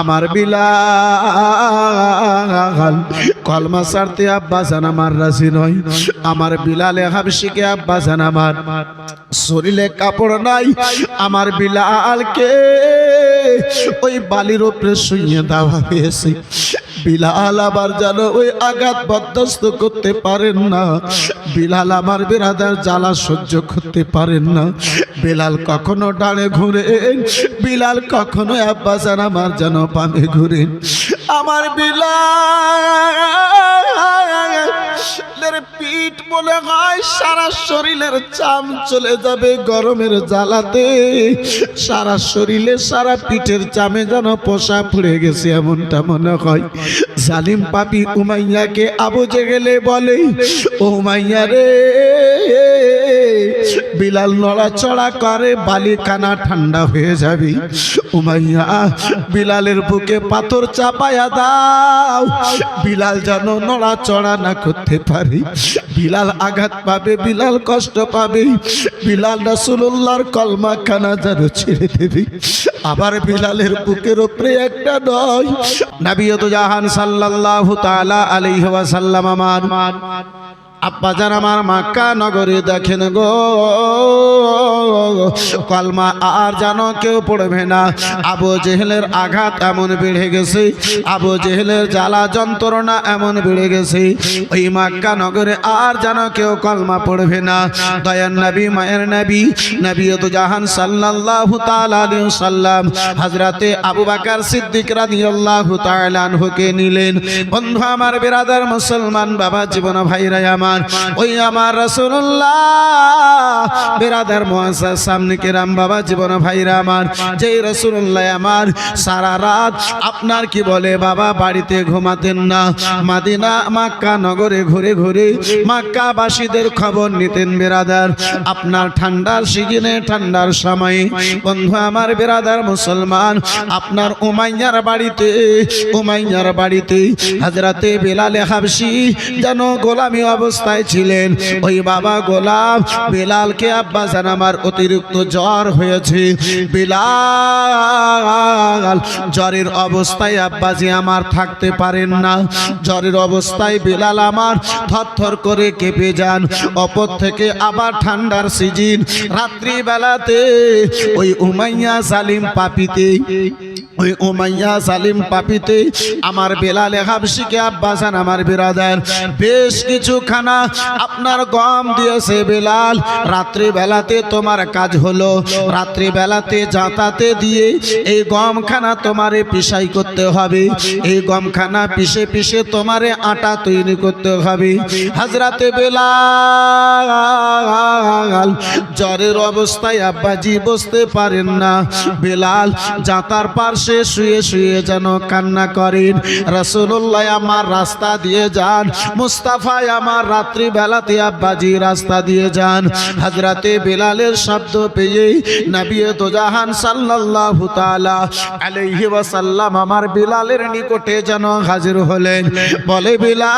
আমার বিলাল কলমা ছাড়তে আব্বাজান আমার রাজি নয়। আমার বিলালে হাবশিকে আব্বাজান আমার শরীরে কাপড় নাই, আমার বিলালকে ওই বালির উপরে শুইয়ে দেওয়া হয়েছে। বিলাল আবার যেন ওই আঘাত বরদাস্ত করতে পারেন না। বিলাল আমার বিরাদার জ্বালা সহ্য করতে পারেন না। বিলাল কখনো ডানে ঘুরেন, বিলাল কখনো আব্বাজান আমার যেন বামে ঘুরেন। আমার বিলালের পিঠ মনে হয় সারা শরীরের চাম চলে যাবে গরমের জ্বালাতে। সারা শরীরে সারা পিঠের চামে যেন পোষা পুড়ে গেছে এমনটা মনে হয়। জালিম পাপী উমাইয়াকে আবু জেহেল বলে, ও উমাইয়া রে, বিলাল নড়াচড়া করে বালিখানা ঠান্ডা হয়ে যাবে। উমাইয়া বিলালের বুকে পাথর চাপায়া দাও, বিলাল যেন নড়াচড়া না করতে পারে। বিলাল আঘাত পাবে, বিলাল কষ্ট পাবে, বিলাল রাসূলুল্লাহর কলমা খানা যেন ছেড়ে দেবে। আবার বিলালের বুকের উপরে একটা নয়, নবী তো জাহান সাল্লাল্লাহু তাআলা আলাইহি ওয়াসাল্লাম আমার আব্বাজান আমার মক্কা নগরে দেখেন গো, কলমা আর যেন কেউ পড়বে না। আবু জেহেলের আঘাত এমন বেড়ে গেছে, আবু জেহেলের জ্বালা যন্ত্রণা এমন বেড়ে গেছে, ওই মক্কা নগরে আর যেন কেউ কলমা পড়বে না। দয়ার নবী, মায়ের নবী, নবী তো জাহান সাল্লাল্লাহু তাআলা আলাইহি ওয়াসাল্লাম হযরতে আবু বকর সিদ্দিক রাদিয়াল্লাহু তাআলা আনহুকে নিলেন। বন্ধু আমার, বিরাদার মুসলমান বাবা জীবন ভাইরা আমার, ওই আমার রাসূলুল্লাহ বিরাদার মুআজ্জাজ সামনে কেরাম বাবা জীবন ভাইরা আমার, যে রাসূলুল্লাহ আমার সারা রাত আপনার কি বলে বাবা বাড়িতে ঘুমাতেন না, মদিনা মক্কা নগরে ঘুরে ঘুরে মক্কাবাসীদের খবর নিতেন। বিরাদার আপনার ঠান্ডার সিজনে, ঠান্ডার সময়ে বন্ধু আমার বিরাদার মুসলমান, আপনার উমাইয়ার বাড়িতে হযরতে বিলাল হাবশী যেন গোলামি অবস্থায় ছিলেন। ওই বাবা গোলাম বিলালকে আব্বাজান আমার অতিরিক্ত জ্বর হয়েছে। বিলাল জ্বরের অবস্থায় আব্বাজি আমার থাকতে পারেন না। জ্বরের অবস্থায় বিলাল আমার থরথর করে কেঁপে যান। অপর থেকে আবার ঠান্ডার সিজন, রাত্রি বেলাতে ওই উমাইয়া জালিম পাপীতে আমার বিলাল হাবশীকে আব্বাজান আমার বিরাদার বেশ কিছু খানা আপনার গম দিয়েছে। বিলাল রাত্রি বেলাতে তোমার কাজ হলো, রাত্রি বেলাতে জাঁতাতে দিয়ে এই গম খানা তোমারে পিসাই করতে হবে, এই গম খানা পিষে পিষে তোমারে আটা তৈরি করতে হবে। হযরতে বিলাল জ্বরের অবস্থায় আব্বাজি বসতে পারেন না। বিলাল জাঁতার পাশে শুয়ে শুয়ে যেন কান্না করেন। রাসূলুল্লাহ আমার রাস্তা দিয়ে যান, মুস্তাফা আমার রাত্রি বেলাতে আব্বাজি রাস্তা দিয়ে যান। হযরতে বিলালের শব্দ পেয়ে নবী তো জাহান সাল্লাল্লাহু তাআলা আলাইহি ওয়াসাল্লাম আমার বিলালের নিকটে যেন হাজির হলেন। বলে, বিলাল,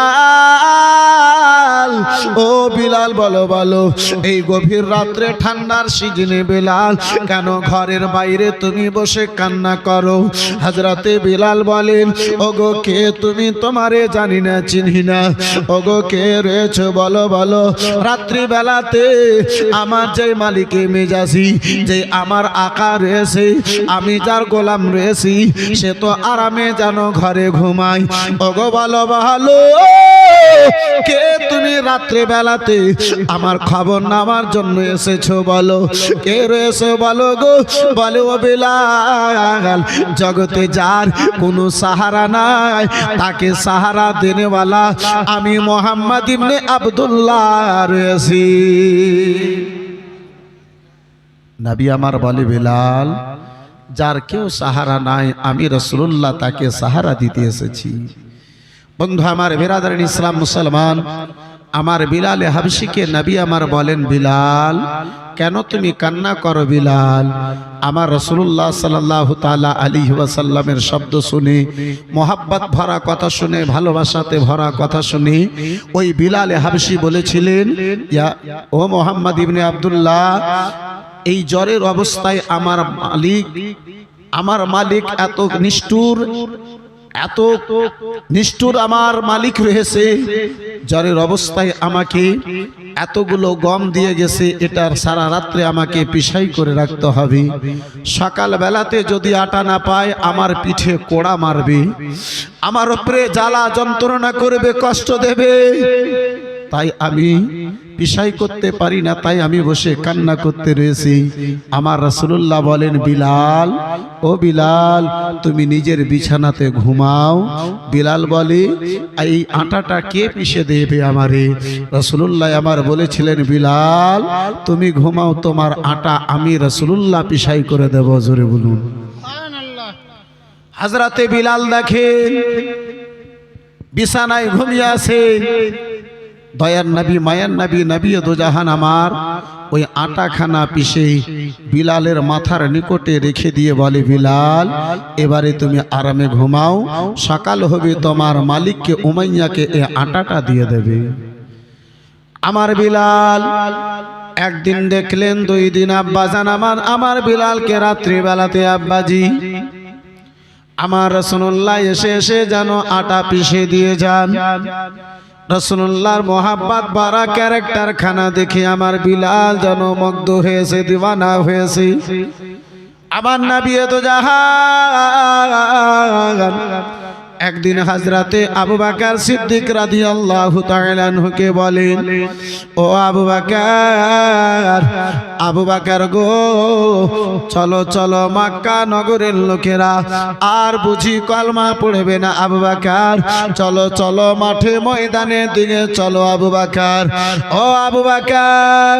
ও বিলাল বলো বলো, এই গভীর রাত্রে ঠান্ডার সিজনে বিলাল কেন ঘরের বাইরে তুমি বসে কান্না করো? হযরতে বিলাল বলেন, ওগো কে তুমি? তোমারে জানি না, চিনি না। ওগো কে রয়েছে বলো বলো। রাত্রি বেলাতে আমার যে মালিকে মেজাজি, যে আমার আকা রয়েছে, আমি যার গোলাম রয়েছি, সে তো আরামে যেন ঘরে ঘুমাই। ওগো বলো ভালো, কে তুমি রাত্রে বেলাতে আমার খবর নেওয়ার জন্য এসেছো? বলো কে রয়েছে বলো গো। বলে, ও বিলাল, জগতে যার কোনো সাহারা নাই, তাকে সাহারা দেনেওয়ালা আমি মুহাম্মদ ইবনে আব্দুল্লাহ রয়েছি। নবী আমার বলে, বিলাল, যার কেউ সাহারা নাই, আমি রাসূলুল্লাহ তাকে সাহারা দিতে এসেছি। বন্ধু আমার, বিরাদারিন ইসলাম মুসলমান, আমার বিলাল হাবশীকে নবী আমার বলেন, বিলাল কেন তুমি কান্না করো? বিলাল আমার রাসূলুল্লাহ সাল্লাল্লাহু তাআলা আলাইহি ওয়াসাল্লামের শব্দ শুনে, মোহাব্বত ভরা কথা শুনে, ভালোবাসাতে ভরা কথা শুনে ওই বিলাল হাবশী বলেছিলেন, ও মুহাম্মদ ইবনে আব্দুল্লাহ, এই জ্বরের অবস্থায় আমার মালিক আমার মালিক এত নিষ্ঠুর, এত নিষ্ঠুর আমার মালিক রয়েছে, জ্বরের অবস্থায় আমাকে এতগুলো গম দিয়ে গেছে, এটার সারা রাত্রে আমাকে পিষাই করে রাখতে হবে। সকাল বেলাতে যদি আটা না পায় আমার পিঠে কোড়া মারবে, আমার উপরে জ্বালা যন্ত্রণা করবে, কষ্ট দেবে। তাই আমি পিষাই করতে পারি না, তাই আমি বসে কান্না করতে রয়েছি। আমার রাসূলুল্লাহ বলেন, বিলাল, ও বিলাল, তুমি নিজের বিছানাতে ঘুমাও। বিলাল বলে, এই আটাটা কে পিষে দেবে আমারে? রাসূলুল্লাহ আমার বলেছিলেন, বিলাল তুমি ঘুমাও, তোমার আটা আমি রাসূলুল্লাহ পিষাই করে দেব। জোরে বলুন সুবহানাল্লাহ। হযরতে বিলাল দেখেন বিছানায় ঘুমিয়ে আছে, দয়ার নবী, মায়ার নবী, নবী দোজাহান আমার ওই আটাখানা পিষে বিলালের মাথার নিকটে রেখে দিয়ে বলে, বিলাল এবারে তুমি আরামে ঘুমাও, সকাল হবে তোমার মালিককে উমাইয়াকে এই আটাটা দিয়ে দেবে। আমার বিলাল একদিন দেখলেন, 2 দিন আব্বাজান আমার বিলালকে রাত্রি বেলাতে, আব্বাজি আমার রাসূলুল্লাহ এসে এসে যেন আটা পিষে দিয়ে যান। রাসূলুল্লাহর মোহাব্বত ভরা ক্যারেক্টার খানা দেখে আমার বিলাল যেন মুগ্ধ হয়েছে, দিওয়ানা হয়েছে। আমার নবী তো জাহান একদিন হযরতে আবু বকর সিদ্দিক রাদিয়াল্লাহু তাআলা আনহুকে বলেন, ও আবু বকর, আবু বকর গো, চলো চলো, মক্কা নগরের লোকেরা আর বুঝি কলমা পড়বে না। আবু বকর চলো চলো, মাঠে ময়দানের দিকে চলো। আবু বকর, ও আবু বকর,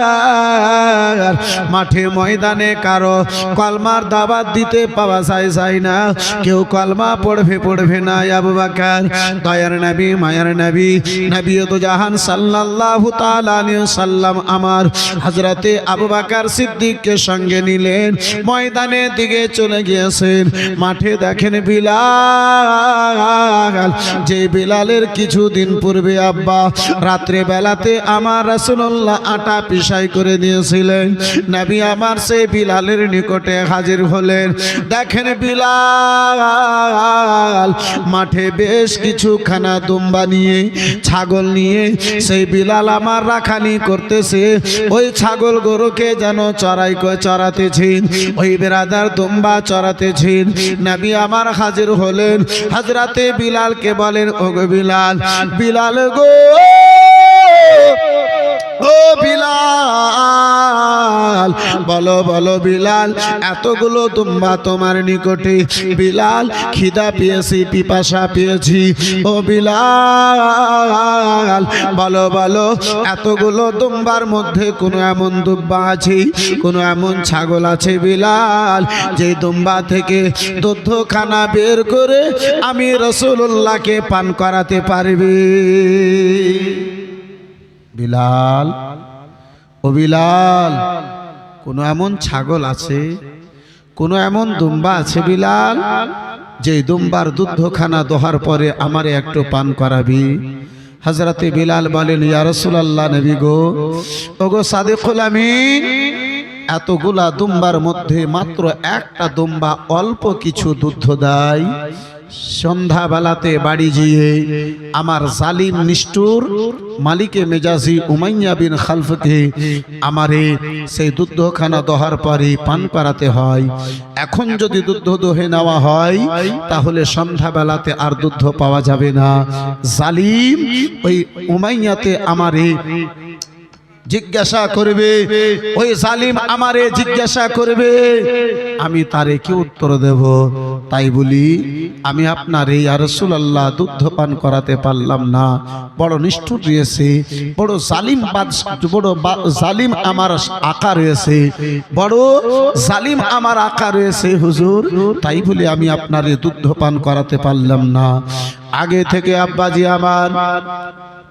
মাঠে ময়দানে কারো কলমার দাওয়াত দিতে পাওয়া যায় না, কেউ কলমা পড়বে না। আবু বকর দয়ার নবী, মায়ার নবী, নবী তো জাহান সাল্লাল্লাহু তাআলা আলাইহি ওয়াসাল্লাম আমার হযরতে আবু বকর সিদ্দিককে সঙ্গে নিলেন, ময়দানের দিকে চলে গিয়েছেন। মাঠে দেখেন বিলাল, যে বিলালের কিছুদিন পূর্বে আব্বা রাত্রে বেলাতে আমার রাসূলুল্লাহ আটা পিষাই করে দিয়েছিলেন, নবী আমার সেই বিলালের নিকটে হাজির হলেন। দেখেন বিলাল মাঠে বেশ কিছু খানা দুম্বা নিয়ে, ছাগল নিয়ে সেই বিলাল আমার রাখানি করতেছে। ওই ছাগল গরুকে যেন চড়াতেছেন, ওই বেরাদার দুম্বা চড়াতেছেন। নবী আমার হাজির হলেন, হযরতে বিলালকে বলেন, ও গো বিলাল, বিলাল গো, ও বিলাল, বলো বলো বিলাল, এতগুলো দুম্বা তোমার নিকটে, বিলাল খিদা পেয়েছি, পিপাসা পেয়েছি। ও বিলাল বলো বলো, এতগুলো দুম্বার মধ্যে কোনো এমন দুম্বা আছে, কোনো এমন ছাগল আছে বিলাল, যে দুম্বা থেকে দুধ খানা বের করে আমি রাসূলুল্লাহকে পান করাতে পারবে? বিলাল, ও বিলাল, কোনো এমন ছাগল আছে, কোনো এমন দুম্বা আছে বিলাল, যে দুম্বার দুধখানা দোহার পরে আমারে একটু পান করাবি? হযরতে বিলাল বলেন, ইয়া রাসূলুল্লাহ, নবী গো, ওগো সাদিকুল আমিন, এতগুলা দুম্বার মধ্যে মাত্র একটা দুম্বা অল্প কিছু দুধ দেয়। সন্ধ্যা বেলাতে বাড়ি গিয়ে আমার জালিম নিষ্ঠুর মালিকে মেজাজি উমাইয়া বিন খালফকে আমারে সেই দুধখানা দোহার পরে পান করাতে হয়। এখন যদি দুধ দোহে নেওয়া হয় তাহলে সন্ধ্যা বেলাতে আর দুধ পাওয়া যাবে না। জালিম ওই উমাইয়াতে আমারে জিজ্ঞাসা করবে, ওই জালিম আমারে জিজ্ঞাসা করবে, আমি তারে কি উত্তর দেব? তাই বলি আমি আপনার ইয়া রাসূলুল্লাহ দুধ পান করাতে পারলাম না। বড় নিষ্ঠুর রয়েছে, বড় জালিম, বড় জালিম আমার আকা রয়েছে, বড় জালিম আমার আকা রয়েছে হুজুর, তাই বলি আমি আপনার দুধ পান করাতে পারলাম না। আগে থেকে আব্বাজি আমার,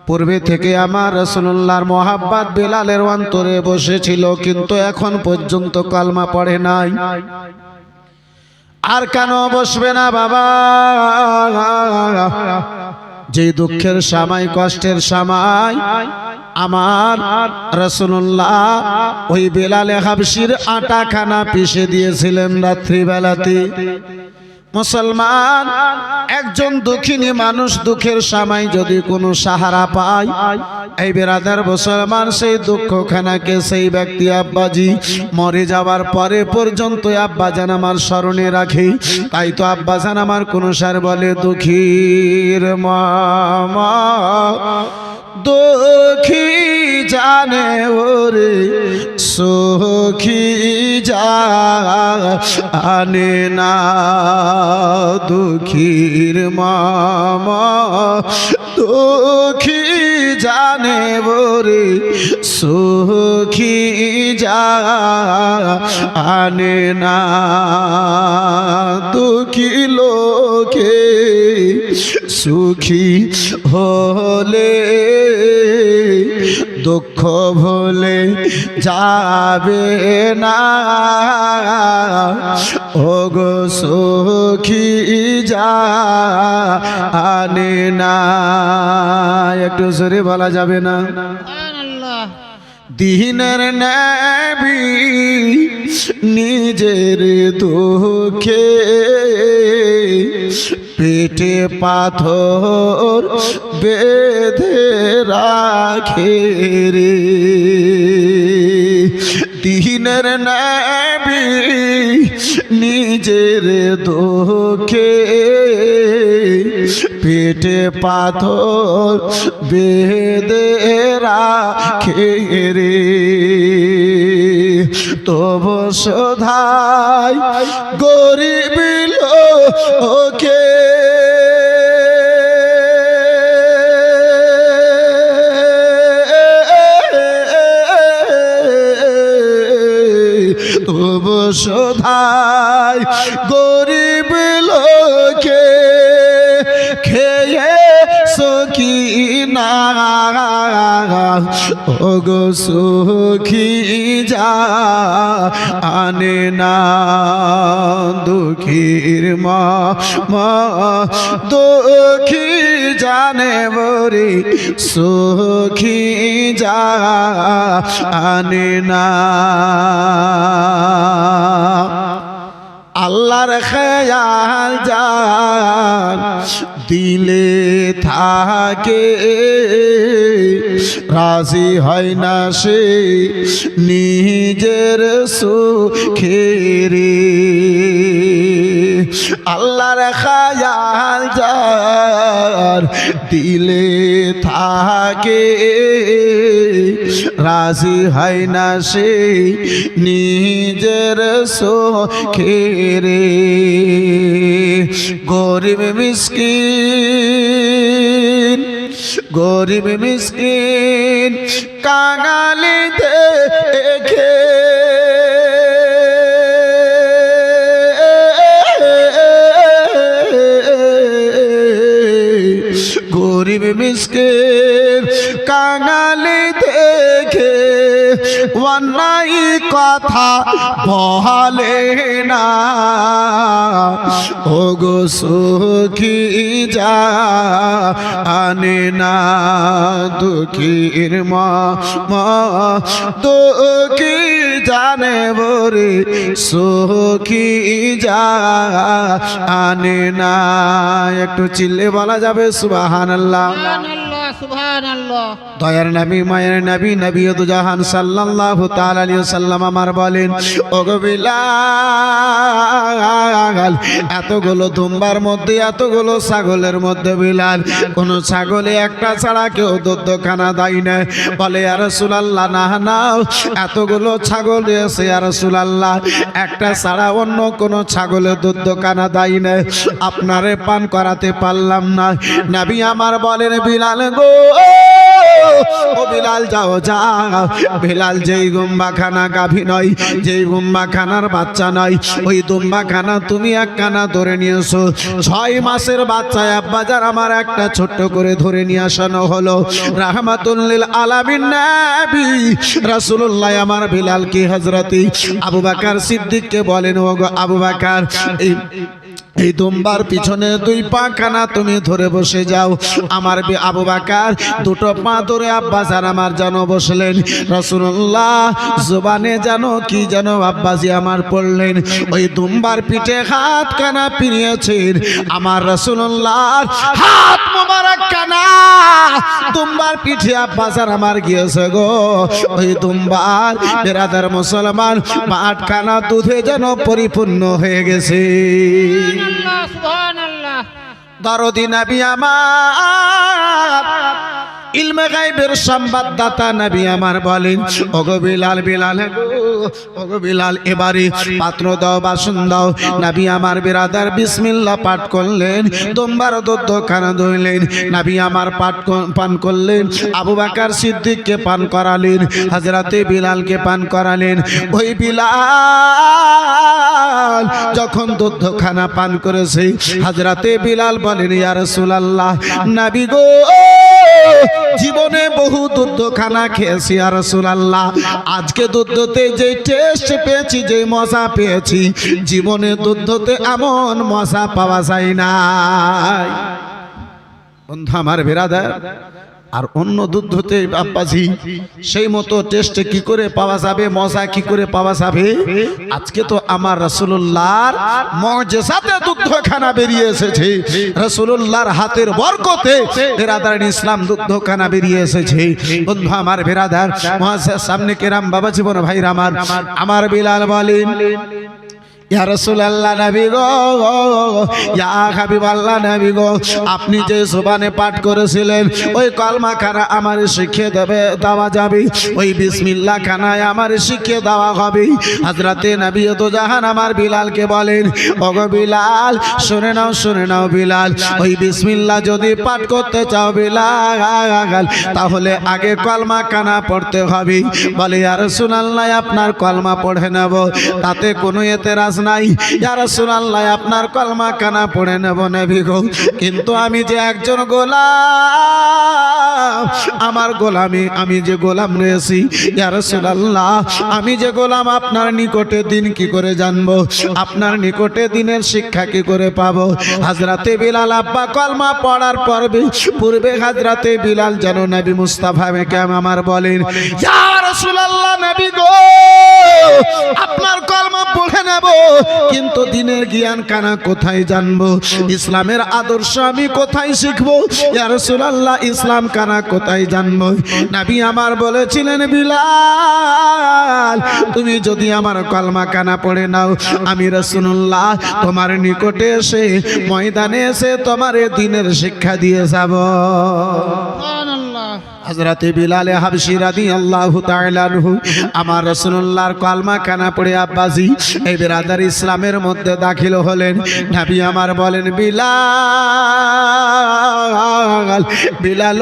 পূর্বে থেকে আমার রাসূলুল্লাহর মোহাব্বত বিলালের অন্তরে বসেছিল, কিন্তু এখন পর্যন্ত কালমা পড়ে নাই। আর কেন বসবে না বাবা? যে দুঃখের সময় কষ্টের সময় আমার রাসূলুল্লাহ ওই বেলাল হাবশির আটা খানা পিষে দিয়েছিলেন রাত্রিবেলাতে। মুসলমান একজন দুঃখিনী মানুষ দুঃখের সময় যদি কোনো সাহারা পায়, এই বেরাদার মুসলমান সেই দুঃখখানাকে সেই ব্যক্তি আব্বাজি মরে যাওয়ার পরে পর্যন্ত আব্বাজান আমার স্মরণে রাখে। তাই তো আব্বাজান আমার কোনো সার বলে দুঃখীর মামা দুঃখী জানে ওরে সুখী জানে না, দুঃখীর মামা দুঃখী জানে ওরে সুখী জানে না, দুঃখী লোকে সুখী হলে দুঃখ ভুলে যাবে না, ওগো সুখী জানে না। একটু জোরে বলা যাবে না? দিনের নবী নিজের দুঃখে পেটে পাথর বেঁধে রাখে রে, দিনের নবী নিজের দুঃখে পেটে পাথর বেঁধে রাখে রে, তবু শোধায় গরিব লোকে তবু শোধায় গরিব লোকে খেয়ে সখী না, ওগো সুখী জানে না, দুঃখীর মা দুঃখী জানে বরে সুখী জানে না। আল্লাহর খেয়াল যার দিলে থাকে রাজি হয় না সে নিজের সুখের, আল্লাহর খেয়াল যার দিলে থাকে রাজি হয় না সে নিজের সুখের, গরিব মিসকিন গরিব মিসকিন কাঙালি দেখে গরিব মিসকিন কাঙালি দেখে অন্যায় কথা বলে না, ওগো সুখী জানে না, দুঃখীর মা দুঃখী জানে বরে সুখী জানে না। একটু চিল্লে বলা যাবে সুবহানাল্লাহ? দয়ার নবী মায়ের নবী নবী দুজাহান সাল্লাল্লাহু তাআলা আলাইহি ওয়াসাল্লাম আমার বলেন, ওগো বিলাল এতগুলো দুম্বার মধ্যে এতগুলো ছাগলের মধ্যে বিলাল কোন ছাগলে একটা ছাড়া কেউ দুধখানা দেয় না। বলে ইয়া রাসূলুল্লাহ না না এতগুলো ছাগল আছে ইয়া রাসূলুল্লাহ একটা ছাড়া অন্য কোন ছাগলে দুধখানা দেয় না, আপনারে পান করাতে পারলাম না। নবী আমার বলেন বিলাল গো ও বিলাল যাও যাও, বিলাল যেই গুম্বাখানা গাভী নয় যেই গুম্বাখানার বাচ্চা নয় ওই দুম্বাখানা তুমি একখানা ধরে নিয়েছো, 6 মাসের বাচ্চা আব্বাজার আমার একটা ছোট্ট করে ধরে নিয়ে আসানো হলো। রাহমাতুল লিল আলামিন নবী রাসূলুল্লাহ আমার বিলাল কি হযরতি আবু বকর সিদ্দিককে বলেন, ওগো আবু বকর এই দুম্বার পিছনে দুই পা খানা তুমি ধরে বসে যাও। আমার আবু বকর দুটো পা ধরে আব্বাস আর আমার যেন বসলেন। রাসূলুল্লাহ জবানে যেন কি যেন আব্বাসি আমার পড়লেন। ওই দুম্বার পিঠে হাত কানা পিনিয়েছেন আমার রাসূলুল্লাহর হাত মোবারক কানা দুম্বার পিঠে আব্বাস আর আমার গিয়েছে গো। ওই দুম্বার বেরাদার মুসলমান পাট কানা দুধে যেন পরিপূর্ণ হয়ে গেছে। সুবহানাল্লাহ। দরদি নবী আমার ইলমে গায়বের সংবাদদাতা নবী আমার বলেন, ওগো বিলাল, বিলাল ওগো বিলাল এবারে পাত্র দাও, বাসন দাও। নবী আমার বিরাদার বিসমিল্লাহ পাঠ করলেন, দুম্বার দুধ খানা ধুইলেন। নবী আমার পান করলেন, আবু বকর সিদ্দিককে পান করালেন, হযরতে বিলালকে পান করালেন। ওই বিলাল যখন দুধ খানা পান করেছে, হযরতে বিলাল বলেন, ইয়া রাসূলুল্লাহ, নবী গো জীবনে বহু দুধ খানা খেয়েছি ইয়া রাসূলুল্লাহ, আজকে দুধতে যে টেস্ট পেয়েছি, যে মজা পেয়েছি, জীবনে দুধতে এমন মজা পাওয়া যায় না। বন্ধু আমার বিরাদার, আর অন্য দুধ হতে আব্বাজি সেই মতো টেস্টে কি করে পাওয়া যাবে, মজা কি করে পাওয়া যাবে? আজকে তো আমার রাসূলুল্লাহর মুজিজাতে দুধখানা বেরিয়ে এসেছে, রাসূলুল্লাহর হাতের বরকতে বিরাদার ইসলাম দুধখানা বেরিয়ে এসেছে। বন্ধু আমার বিরাদার, মুআজ্জিজ সামনে কেরাম, বাবা জীবন ভাইরা আমার বিলাল বলেন, ইয়া রাসূলুল্লাহ নবী গো, ইয়া হাবিবাল্লাহ নবী গো, আপনি যে জবানে পাঠ করেছিলেন ওই কলমা খানা আমার শিখিয়ে দেওয়া যাবে, ওই বিসমিল্লাহ খানায় আমার শিখিয়ে দেওয়া হবে। হযরতে নবী তো জাহান আমার বিলালকে বলেন, ওগো বিলাল শুনে নাও বিলাল, ওই বিসমিল্লাহ যদি পাঠ করতে চাও বিলাল, তাহলে আগে কলমা খানা পড়তে হবে। বলে ইয়া রাসূলুল্লাহ আপনার কলমা পড়ে নেব, তাতে কোনো এতেরাজ নাই। ইয়া রাসূলুল্লাহ আপনার কলমা কানা পড়ে নেব নবী গো, কিন্তু আমি যে একজন গোলাম, আমার গোলামি, আমি যে গোলাম রয়েছি, ইয়া রাসূলুল্লাহ আমি যে গোলাম, আপনার নিকটে দিন কি করে জানবো, আপনার নিকটে দিনের শিক্ষা কি করে পাবো? হযরতে বিলাল আব্বা কলমা পড়ার পূর্বে হযরতে বিলাল যেন নবী মুস্তাফাকে আমার বলেন, ইয়া রাসূলুল্লাহ নবী গো আপনার কলমা পড়ে নেব, কিন্তু দিনের জ্ঞান কানা কোথায় জানবো, ইসলামের আদর্শ আমি কোথায় শিখবো? ইয়া রাসূলুল্লাহ ইসলাম কানা কোথায় জানবো? নবী আমার বলেছিলেন, বিলাল তুমি যদি আমার কলমা কানা পড়ে নাও, আমি রাসূলুল্লাহ তোমার নিকটে এসে ময়দানে এসে তোমার দিনের শিক্ষা দিয়ে যাব। সুবহানাল্লাহ। হযরতে বিলাল হাবশী রাদিয়াল্লাহু তাআলা আনহু আমার রাসূলুল্লাহর কলমা কানা পড়ে আব্বাজি এই বিরাদার ইসলামের মধ্যে দাখিল হলেন। নবী আমার বলেন, বিলাল, বিলাল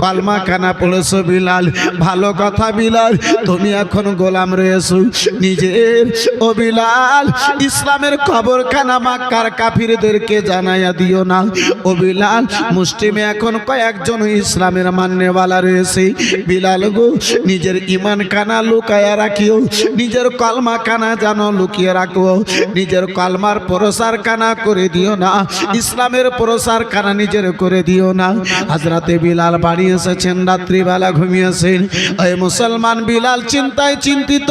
কলমা কানা পড়েছো বিলাল, ভালো কথা বিলাল, তুমি এখন গোলাম রয়েছো নিজের। ও বিলাল ইসলামের খবরখানা মক্কার কাফিরদেরকে জানাইয়া দিও না। ও বিলাল মুসলিমে এখন কয়েকজন ইসলামের মাননেওয়ালা রয়েছে, বিলাল গো নিজের ঈমান কানা লুকায়া রাখিও, নিজের কলমা কানা জানো লুকিয়ে রাখো, নিজের কলমার প্রসার কানা করে দিও না, ইসলামের প্রসার কানা নিজের করে দিও না। হযরতে বিলাল বাড়ি এসেছেন, রাত্রিবেলা ঘুমিয়েছেন। ওই মুসলমান বিলাল চিন্তায় চিন্তিত,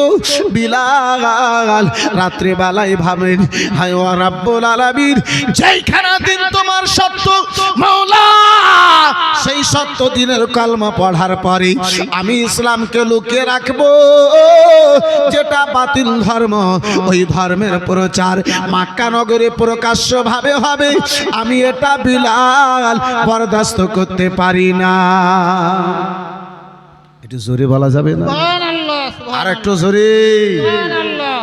বিলাল রাত্রিবেলায় ভাবেন, হায় ও রাব্বুল আলামিন, যেইখানে দিন তোমার সত্য মাওলা, সেই সত্য দিনের কলমা পড়ার পরে আমি ইসলামকে লুকিয়ে রাখবো, যেটা বাতিল ধর্ম, ওই ধর্মের প্রচার মক্কা নগরে প্রকাশ্য ভাবে হবে, আমি এটা বিলাল বরদাস্ত করতে পারি না। একটু জোরে বলা যাবে না? সুবহানাল্লাহ। আর একটু জোরে। সুবহানাল্লাহ।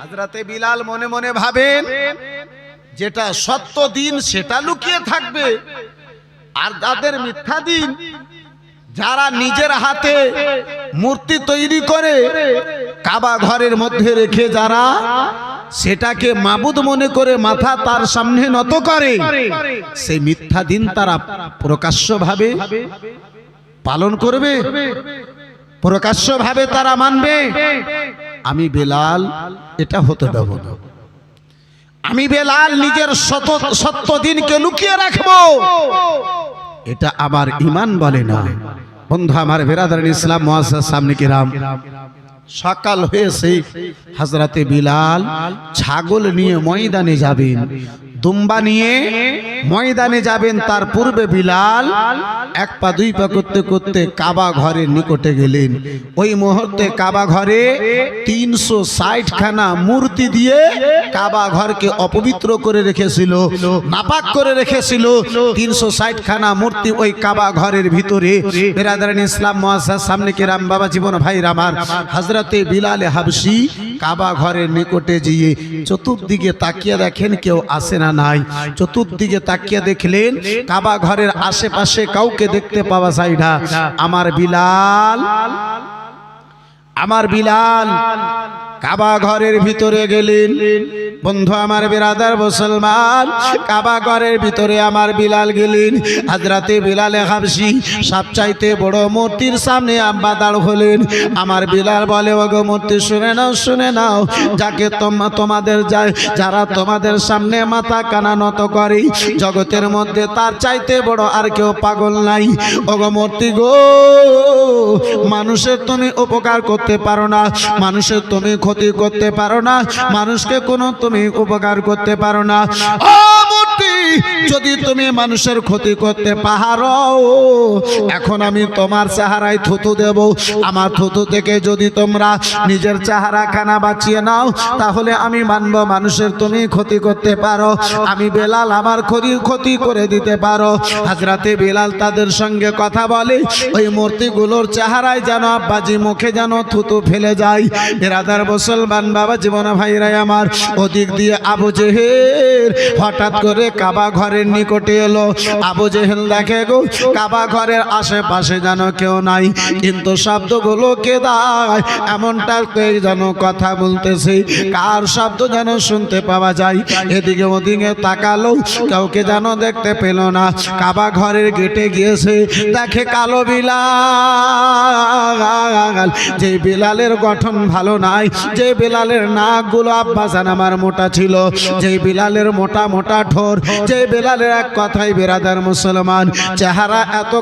হযরতে বিলাল মনে মনে ভাবেন, যেটা সত্য দিন সেটা লুকিয়ে থাকবে, আর যাদের মিথ্যা দিন, যারা নিজের হাতে মূর্তি তৈরি করে কাবা ঘরের মধ্যে রেখে যারা সেটাকে মাবুদ মনে করে মাথা তার সামনে নত করে, সেই মিথ্যা দিন তারা প্রকাশ্যভাবে পালন করবে, প্রকাশ্যভাবে তারা মানবে। আমি বিলাল এটা হতে দেব না। আমি বেলাল নিজের সত্য দিনকে লুকিয়ে রাখবো, এটা আমার ঈমান বলে না। বন্ধু আমার বেরাদার ইসলাম মুআজ্জাজ সামনে কিরাম, সকাল হয়েছে, হযরতে বিলাল ছাগল নিয়ে ময়দানে যাবেন, দুম্বা নিয়ে ময়দানে যাবেন। তার পূর্বে বিলাল এক পা দুই পা করতে করতে কাবা ঘরের নিকটে গেলেন। ওই মুহূর্তে কাবা ঘরে 360 খানা মূর্তি দিয়ে কাবা ঘরকে অপবিত্র করে রেখেছিল, নাপাক করে রেখেছিল। 360 খানা মূর্তি ওই কাবা ঘরের ভিতরে। বেরাদারান ইসলাম মুআজ্জাজ সামনে কিরাম, বাবা জীবন ভাইরা আমার, হযরতে বিলাল হাবশী কাবা ঘরের নিকটে গিয়ে চতুর্দিকে তাকিয়ে দেখেন কেউ আসে না নাই। চতুর্দিকে তাকিয়ে দেখলেন কাবা ঘরের আশেপাশে কাউকে দেখতে পাওয়া যায় না। আমার বিলাল কাবা ঘরের ভিতরে গেলেন। বন্ধু আমার বিরাদার মুসলমান, কাবা ঘরের ভিতরে আমার বিলাল গেলেন। হযরতে বিলাল হাবশী সবচাইতে বড় মূর্তির সামনে আব্বা দাঁড় হলেন। আমার বিলাল বলে, ওগো মূর্তি শুনে নাও, যাকে তোমাদের যারা তোমাদের সামনে মাথা কানা নত করে, জগতের মধ্যে তার চাইতে বড় আর কেউ পাগল নাই। ওগো মূর্তি গো, মানুষের তুমি উপকার করতে পারো না, মানুষের তুমি ক্ষতি করতে পারো না, মানুষকে কোনো তুমি উপকার করতে পারো না। ও মূর্তি, যদি তুমি মানুষের ক্ষতি করতে পারো, এখন আমি তোমার চেহারায় থুতু দেব। আমার থুতু থেকে যদি তোমরা নিজের চেহারা খানা বাঁচিয়ে নাও, তাহলে আমি মানব মানুষের তুমি ক্ষতি করতে পারো। আমি বেলাল আমার ক্ষতি করে দিতে পারো। হযরতে বেলাল তাদের সঙ্গে কথা বলে, ওই মূর্তিগুলোর চেহারায় যেন আব্বাজি মুখে যেন থুতু ফেলে যায়। বেরাদার মুসলমান, বাবা জীবন ভাইরা আমার, ওদিক দিয়ে আবু জেহেল হঠাৎ করে কাবা ঘরের নিকটে এলো। আবু জেহেল দেখে গো, কাবা ঘরের আশেপাশে যেন কেউ নাই, কিন্তু শব্দগুলো কে দেয় এমনটা যেন কথা বলতেছে, কার শব্দ যেন শুনতে পাওয়া যায়। এদিকে ওদিকে তাকালো, কাউকে যেন দেখতে পেল না। কাবা ঘরের গেটে গিয়েছে, দেখে কালো বিলাল। যে বিলালের গঠন ভালো নাই, যে বিলালের নাকগুলো আব্বাজান আমার মোটা ছিল, যে বিলালের মোটা মোটা ঠোর, যে বিলালের এক কথায় বেরাদার মুসলমান চেহারা এত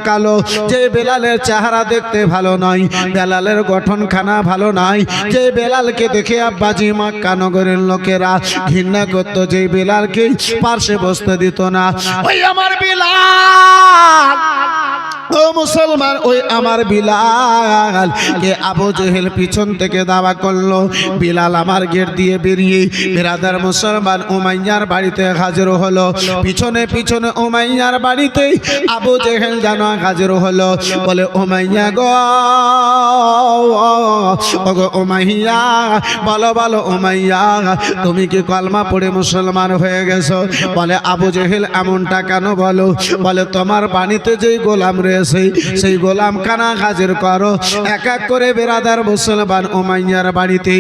কালো, যে বেলালের চেহারা দেখতে ভালো নয়, বেলালের গঠন খানা ভালো নাই, যে বেলালকে দেখে আব্বাজি মক্কা নগরের লোকেরা ঘৃণা করত, যে বেলালকে পার্শ্বে বসতে দিত না। ওই আমার বিলাল, ও মুসলমান, ওই আমার বিলাল কে আবু জেহেল পিছন থেকে দাওয়া করলো। বিলাল আমার গেট দিয়ে বেরিয়ে বিরাদার মুসলমান উমাইয়ার বাড়িতে হাজির হলো। পিছনে পিছনে উমাইয়ার বাড়িতে আবু জেহেল যেন হাজির হলো। বলে, উমাইয়া গো, ওগো উমাইয়া, বলো উমাইয়া, তুমি কি কলমা পড়ে মুসলমান হয়ে গেছো? বলে, আবু জেহেল এমনটা কেন বলো? বলে, তোমার বাণীতে যেই গোলাম রয়েছে, সেই গোলাম খানা হাজির করো। এক এক করে বেরাদার মুসলমান উমাইয়ার বাড়িতে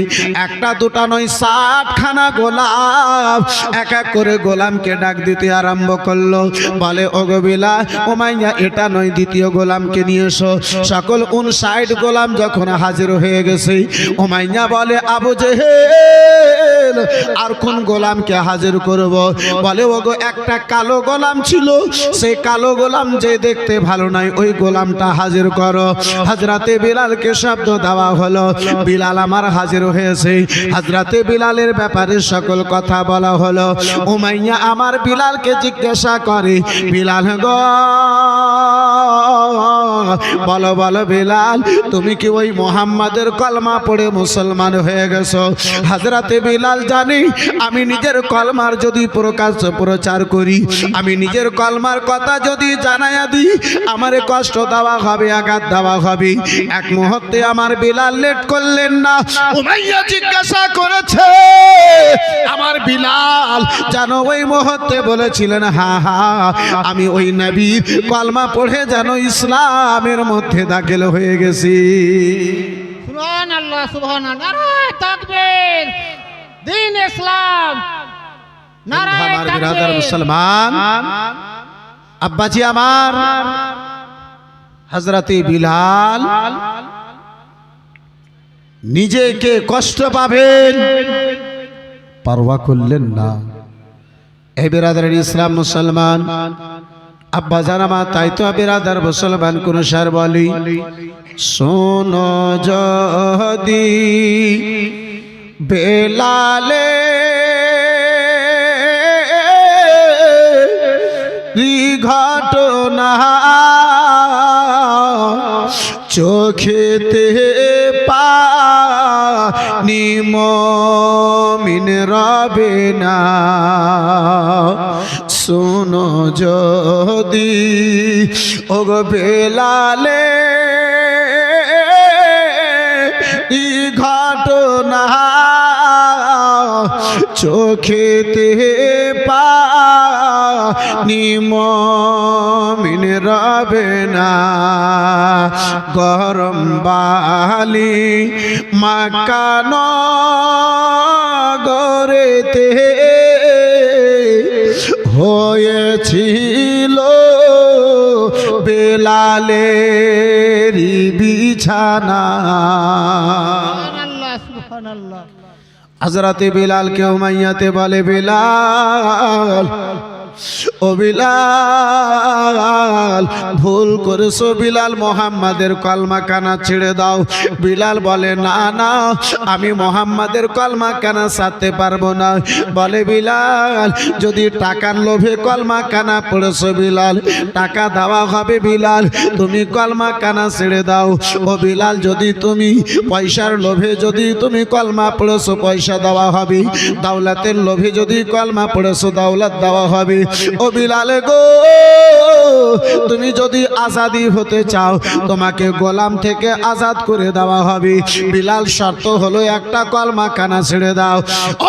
একটা দুটা নয় 60 খানা গোলাম এক এক করে গোলামকে ডাক দিতে আরম্ভ করলো। বলে, ওগো বিলাল, উমাইয়া এটা নয়, দ্বিতীয় গোলামকে নিয়ে এসো। সকল 59 গোলাম যখন হাজির হয়ে গেছে, উমাইয়া বলে, আবু জেহেল আর কোন গোলামকে হাজির করব? বলে, ওগো একটা কালো গোলাম ছিল, সেই কালো গোলাম যে দেখতে ভালো নাই, ওই গোলামটা হাজির করো। হযরতে বিলালকে শব্দ দেওয়া হলো। বিলাল আমার হাজির হয়েছে। হযরতে বিলালের ব্যাপারে সকল কথা বলা হলো। উমাইয়া আমার বিলালকে জিজ্ঞাসা করে, বিলাল গো, বলো বিলাল, তুমি কি ওই মুহাম্মাদের কলমা পড়ে মুসলমান হয়ে গেছো? হযরতে বিলাল জানে, আমি নিজের কলমার যদি প্রচার করি, আমি নিজের কলমার কথা যদি জানাইয়া দিই, আমারে কষ্ট দেওয়া হবে, আঘাত দেওয়া হবে। এক মুহূর্তে আমার বিলাল লেট করলেন না। উমাইয়া জিজ্ঞাসা করেছে, আমার বিলাল জানো ওই মুহূর্তে বলেছিলেন, হ্যাঁ, আমি ওই নবীর কলমা পড়ে যেন ইসলামের মধ্যে দাখিল হয়ে গেছি। সুবহানাল্লাহ, সুবহানাল্লাহ, নারায়ে তাকবীর, দ্বীন ইসলাম, নারায়ে আমার বিরাদার তাকবীর। মুসলমান, আব্বাজি আমার, হযরতে বিলাল নিজেকে কষ্ট পাবেন, পারওয়া করলেন না। এই বিরাদার ইসলাম মুসলমান আব্বা জানামা, তাই তো বিরাদার মুসলমান কোন সার বলি, শোনো যদি বেলালে ঘটনা চোখেতে পানি মুমিন রবে না। শোনো যদি ওগো বেলালে ঘটনা চোখেতে পানি মুমিন রবে না। গরম বালি মক্কা নগরেতে হয়েছিল বেলালের বিছানা। সুবহানাল্লাহ, সুবহানাল্লাহ। হযরতে বিলালকে উমাইয়াতে বলে, বিলাল ও বিলাল ভুল করেছো বিলাল, মোহাম্মদের কলমা কানা ছেড়ে দাও। বিলাল বলে, না না, আমি মোহাম্মদের কলমা কানা ছাড়তে পারবো না। বলে, বিলাল যদি টাকার লোভে কলমা কানা পড়েছো বিলাল, টাকা দেওয়া হবে বিলাল, তুমি কলমা কানা ছেড়ে দাও। ও বিলাল যদি তুমি পয়সার লোভে যদি তুমি কলমা পড়েছো পয়সা দেওয়া হবে, দাওলাতের লোভে যদি কলমা পড়েছো দাওলাত দেওয়া হবে। ও বিলাল গো, তুমি যদি আজাদি হতে চাও তোমাকে গোলাম থেকে আজাদ করে দেওয়া হবে। বিলাল শর্ত হলো একটা, কলমা কানা ছেড়ে দাও।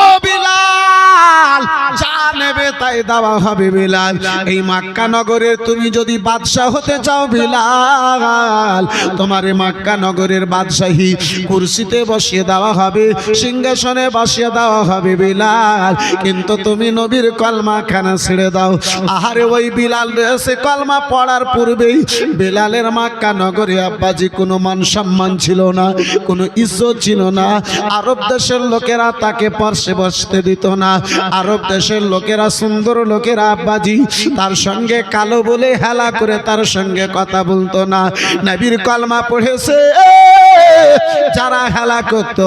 ও বিলাল যা নেবে তাই দেওয়া হবে বিলাল। এই মক্কা নগরে তুমি যদি বাদশাহ হতে চাও বিলাল, তোমার এই মক্কা নগরের বাদশাহী কুরসিতে বসিয়ে দেওয়া হবে, সিংহাসনে বসিয়ে দেওয়া হবে বিলাল, কিন্তু তুমি নবীর কলমা খানা ছেড়ে দাও। আহারে ওই বিলাল রয়েছে কলমা পড়ার পূর্বেই বিলালের মক্কা নগরে আব্বাজি কোনো মান সম্মান ছিল না, কোনো ইজ্জত ছিল না। আরব দেশের লোকেরা তাকে পাশে বসতে দিত না। আরব দেশের লোকেরা, সুন্দর লোকেরা আব্বাজি তার সঙ্গে কালো বলে হেলা করে তার সঙ্গে কথা বলতো না। নবীর কলমা পড়েছে যারা হেলা করত,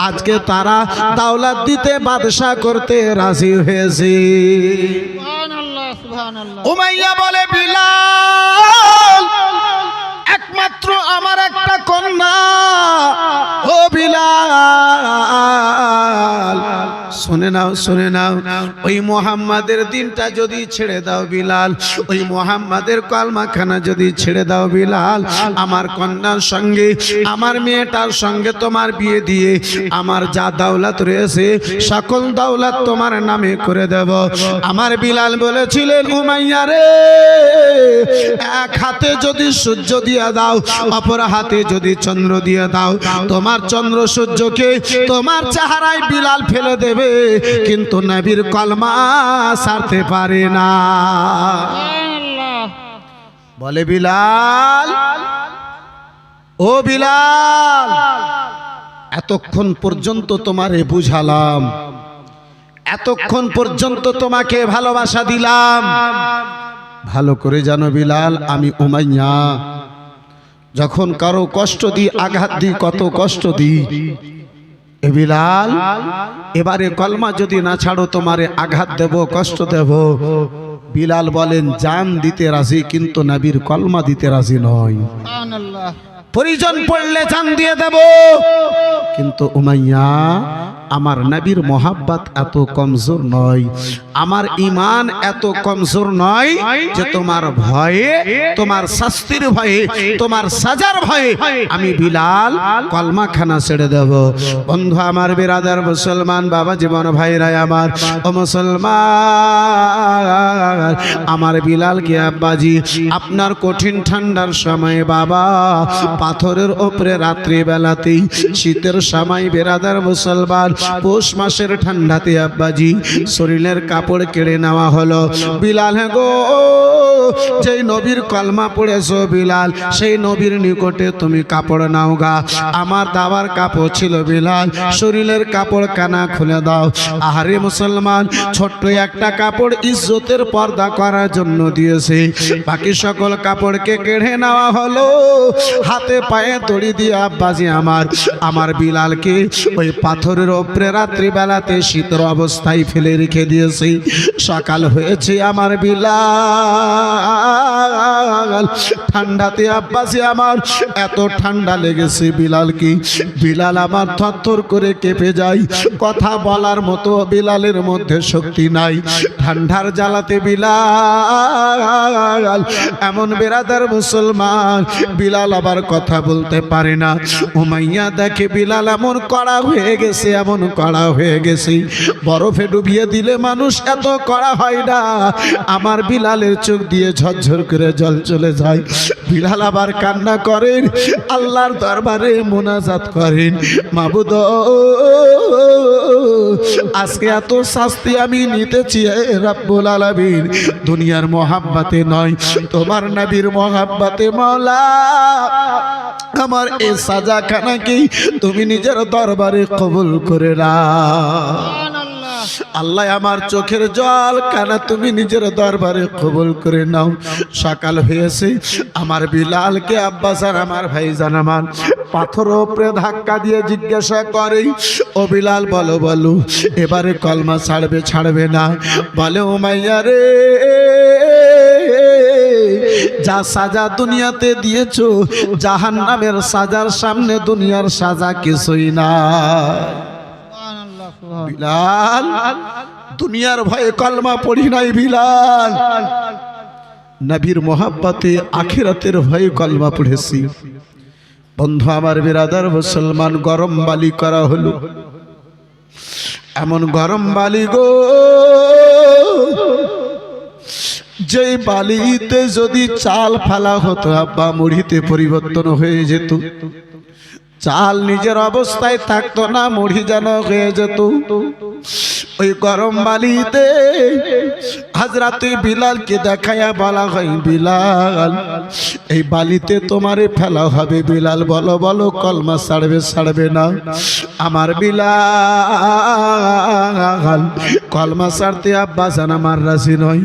আজকে তারা দাওলাত দিতে বাদশা করতে রাজি হয়েছে। সুবহানাল্লাহ, সুবহানাল্লাহ। উমাইয়া বলে, বিলাল একমাত্র আমার একটা কন্যা, ও বিলাল শুনে নাও, শুনে নাও, ওই মোহাম্মদের দিনটা যদি ছেড়ে দাও বিলাল, ওই মোহাম্মদের কলমাখানা যদি ছেড়ে দাও বিলাল, আমার কন্যার সঙ্গে আমার মেয়েটার সঙ্গে তোমার বিয়ে দিয়ে আমার যা দাওলাত রয়েছে সকল দাওলাত তোমার নামে করে দেব। আমার বিলাল বলেছিলেন, উমাইয়া রে, এক হাতে যদি সূর্য দিয়ে দাও, অপর হাতে যদি চন্দ্র দিয়ে দাও, তোমার চন্দ্র সূর্যকে তোমার চেহারায় বিলাল ফেলে দেবে, কিন্তু নবীর কলমা ছাড়তে পারে না। সুবহানাল্লাহ। বলে, বিলাল ও বিলাল, এতক্ষণ পর্যন্ত তোমারে বুঝালাম, এতক্ষণ পর্যন্ত তোমাকে ভালোবাসা দিলাম, ভালো করে জানো বিলাল, আমি উমাইয়া যখন কারো কষ্ট দিই, আঘাত দিই, কত কষ্ট দিই। এ বিলাল, এবারে কলমা যদি না ছাড়ো তোমারে আঘাত দেব, কষ্ট দেব। বিলাল বলেন, জান দিতে রাজি, কিন্তু নবীর কলমা দিতে রাজি নয়। সুবহানাল্লাহ। প্রয়োজন পড়লে জান দিয়ে দেব, কিন্তু উমাইয়া আমার নবীর মোহাব্বত এত কমজোর নয়, আমার ঈমান এত কমজোর নয় যে তোমার ভয়ে, তোমার শাস্তির ভয়ে, তোমার সাজার ভয়ে আমি বিলাল কলমা খানা ছেড়ে দেব। বন্ধু আমার, বিরাদার মুসলমান বাবা জীবন ভাইরা আমার, ও মুসলমান, আমার বিলালকে আব্বাজি আপনার কঠিন ঠান্ডার সময় বাবা পাথরের উপরে রাত্রি বেলাতেই, শীতের সময় বিরাদার মুসলমান পৌষ মাসের ঠান্ডাতে আব্বাজি শরীরের কাপড় কেড়ে নেওয়া হলো। বিলাল গো যেই নবীর কলমা পড়েছো বিলাল, সেই নবীর নিকটে তুমি কাপড় নাও গা। আমার দাবার কাপড় ছিল বিলাল, শরীরের কাপড় কানা খুলে দাও। আহারে মুসলমান, ছোট্ট একটা কাপড় ইজ্জতের পর্দা করার জন্য দিয়েছে, বাকি সকল কাপড়কে কেড়ে নেওয়া হলো। হাতে পায়ে দড়ি দিয়ে আব্বাজি আমার বিলালকে ওই পাথরের উপরে রাত্রিবেলাতে শীতের অবস্থায় ফেলে রেখে দিয়েছে। সকাল হয়েছে, আমার বিলাল ঠান্ডাতে আব্বাজি আমার এত ঠান্ডা লেগেছে বিলাল কি, বিলাল আমার থরথর করে কেঁপে যায়। কথা বলার মতো বিলালের মধ্যে শক্তি নাই, ঠান্ডার জ্বালাতে বিলাল এমন বেরাদার মুসলমান, বিলাল আবার কথা বলতে পারে না। উমাইয়া দেখে বিলাল এমন কড়া হয়ে গেছে, এমন কড়া হয়ে গেছে, বরফে ডুবিয়ে দিলে মানুষ এত কড়া হয় না। আমার বিলালের চোখ দিয়ে ঝরঝর করে জল চলে যায়। বিলাল আবার কান্না করেন, আল্লাহর দরবারে মোনাজাত করেন, মাবুদ আজকে এত শাস্তি আমি নিতেছি রব্বুল আলামিন, দুনিয়ার মহাব্বতে নয়, তোমার নবীর মহাব্বতে মাওলা আমার এই সাজাখানাকে তুমি নিজের দরবারে কবুল করে নাও। আল্লাহ আমার চোখের জল কানা তুমি নিজের দরবারে কবুল করে নাও। সকাল হয়েছে, আমার বিলালকে আব্বাসার আমার ভাইজান আমার পাথর উপরে ধাক্কা দিয়ে জিজ্ঞাসা করে, ও বিলাল বলো বলো এবারে কলমা ছাড়বে ছাড়বে না? বলে উমাইয়া রে, যা সাজা দুনিয়াতে দিয়েছো জাহান্নামের সাজার সামনে দুনিয়ার সাজা কিছুই না। বিলাল দুনিয়ার ভয়ে কলমা পড়ি নাই, বিলাল নবীর মোহাব্বতে আখিরাতের ভয়ে কলমা পড়েছি। বন্ধু আমার বিরাদার মুসলমান, গরম বালি করা হলো, এমন গরম বালি গো, যেই বালিতে যদি চাল ফালা হতো আব্বা মুড়িতে পরিবর্তন হয়ে যেত। চাল নিজের অবস্থায় থাকতো না, মুড়ি যেন হয়ে যেত। ওই গরম বালিতে হযরতে বিলালকে দেখায়া বলা হয়, বিলাল এই বালিতে তোমারে ফেলা হবে, বিলাল বলো বলো কলমা ছাড়বে ছাড়বে না? আমার বিলাল কলমা ছাড়তে আব্বাজান আমার রাজি নয়।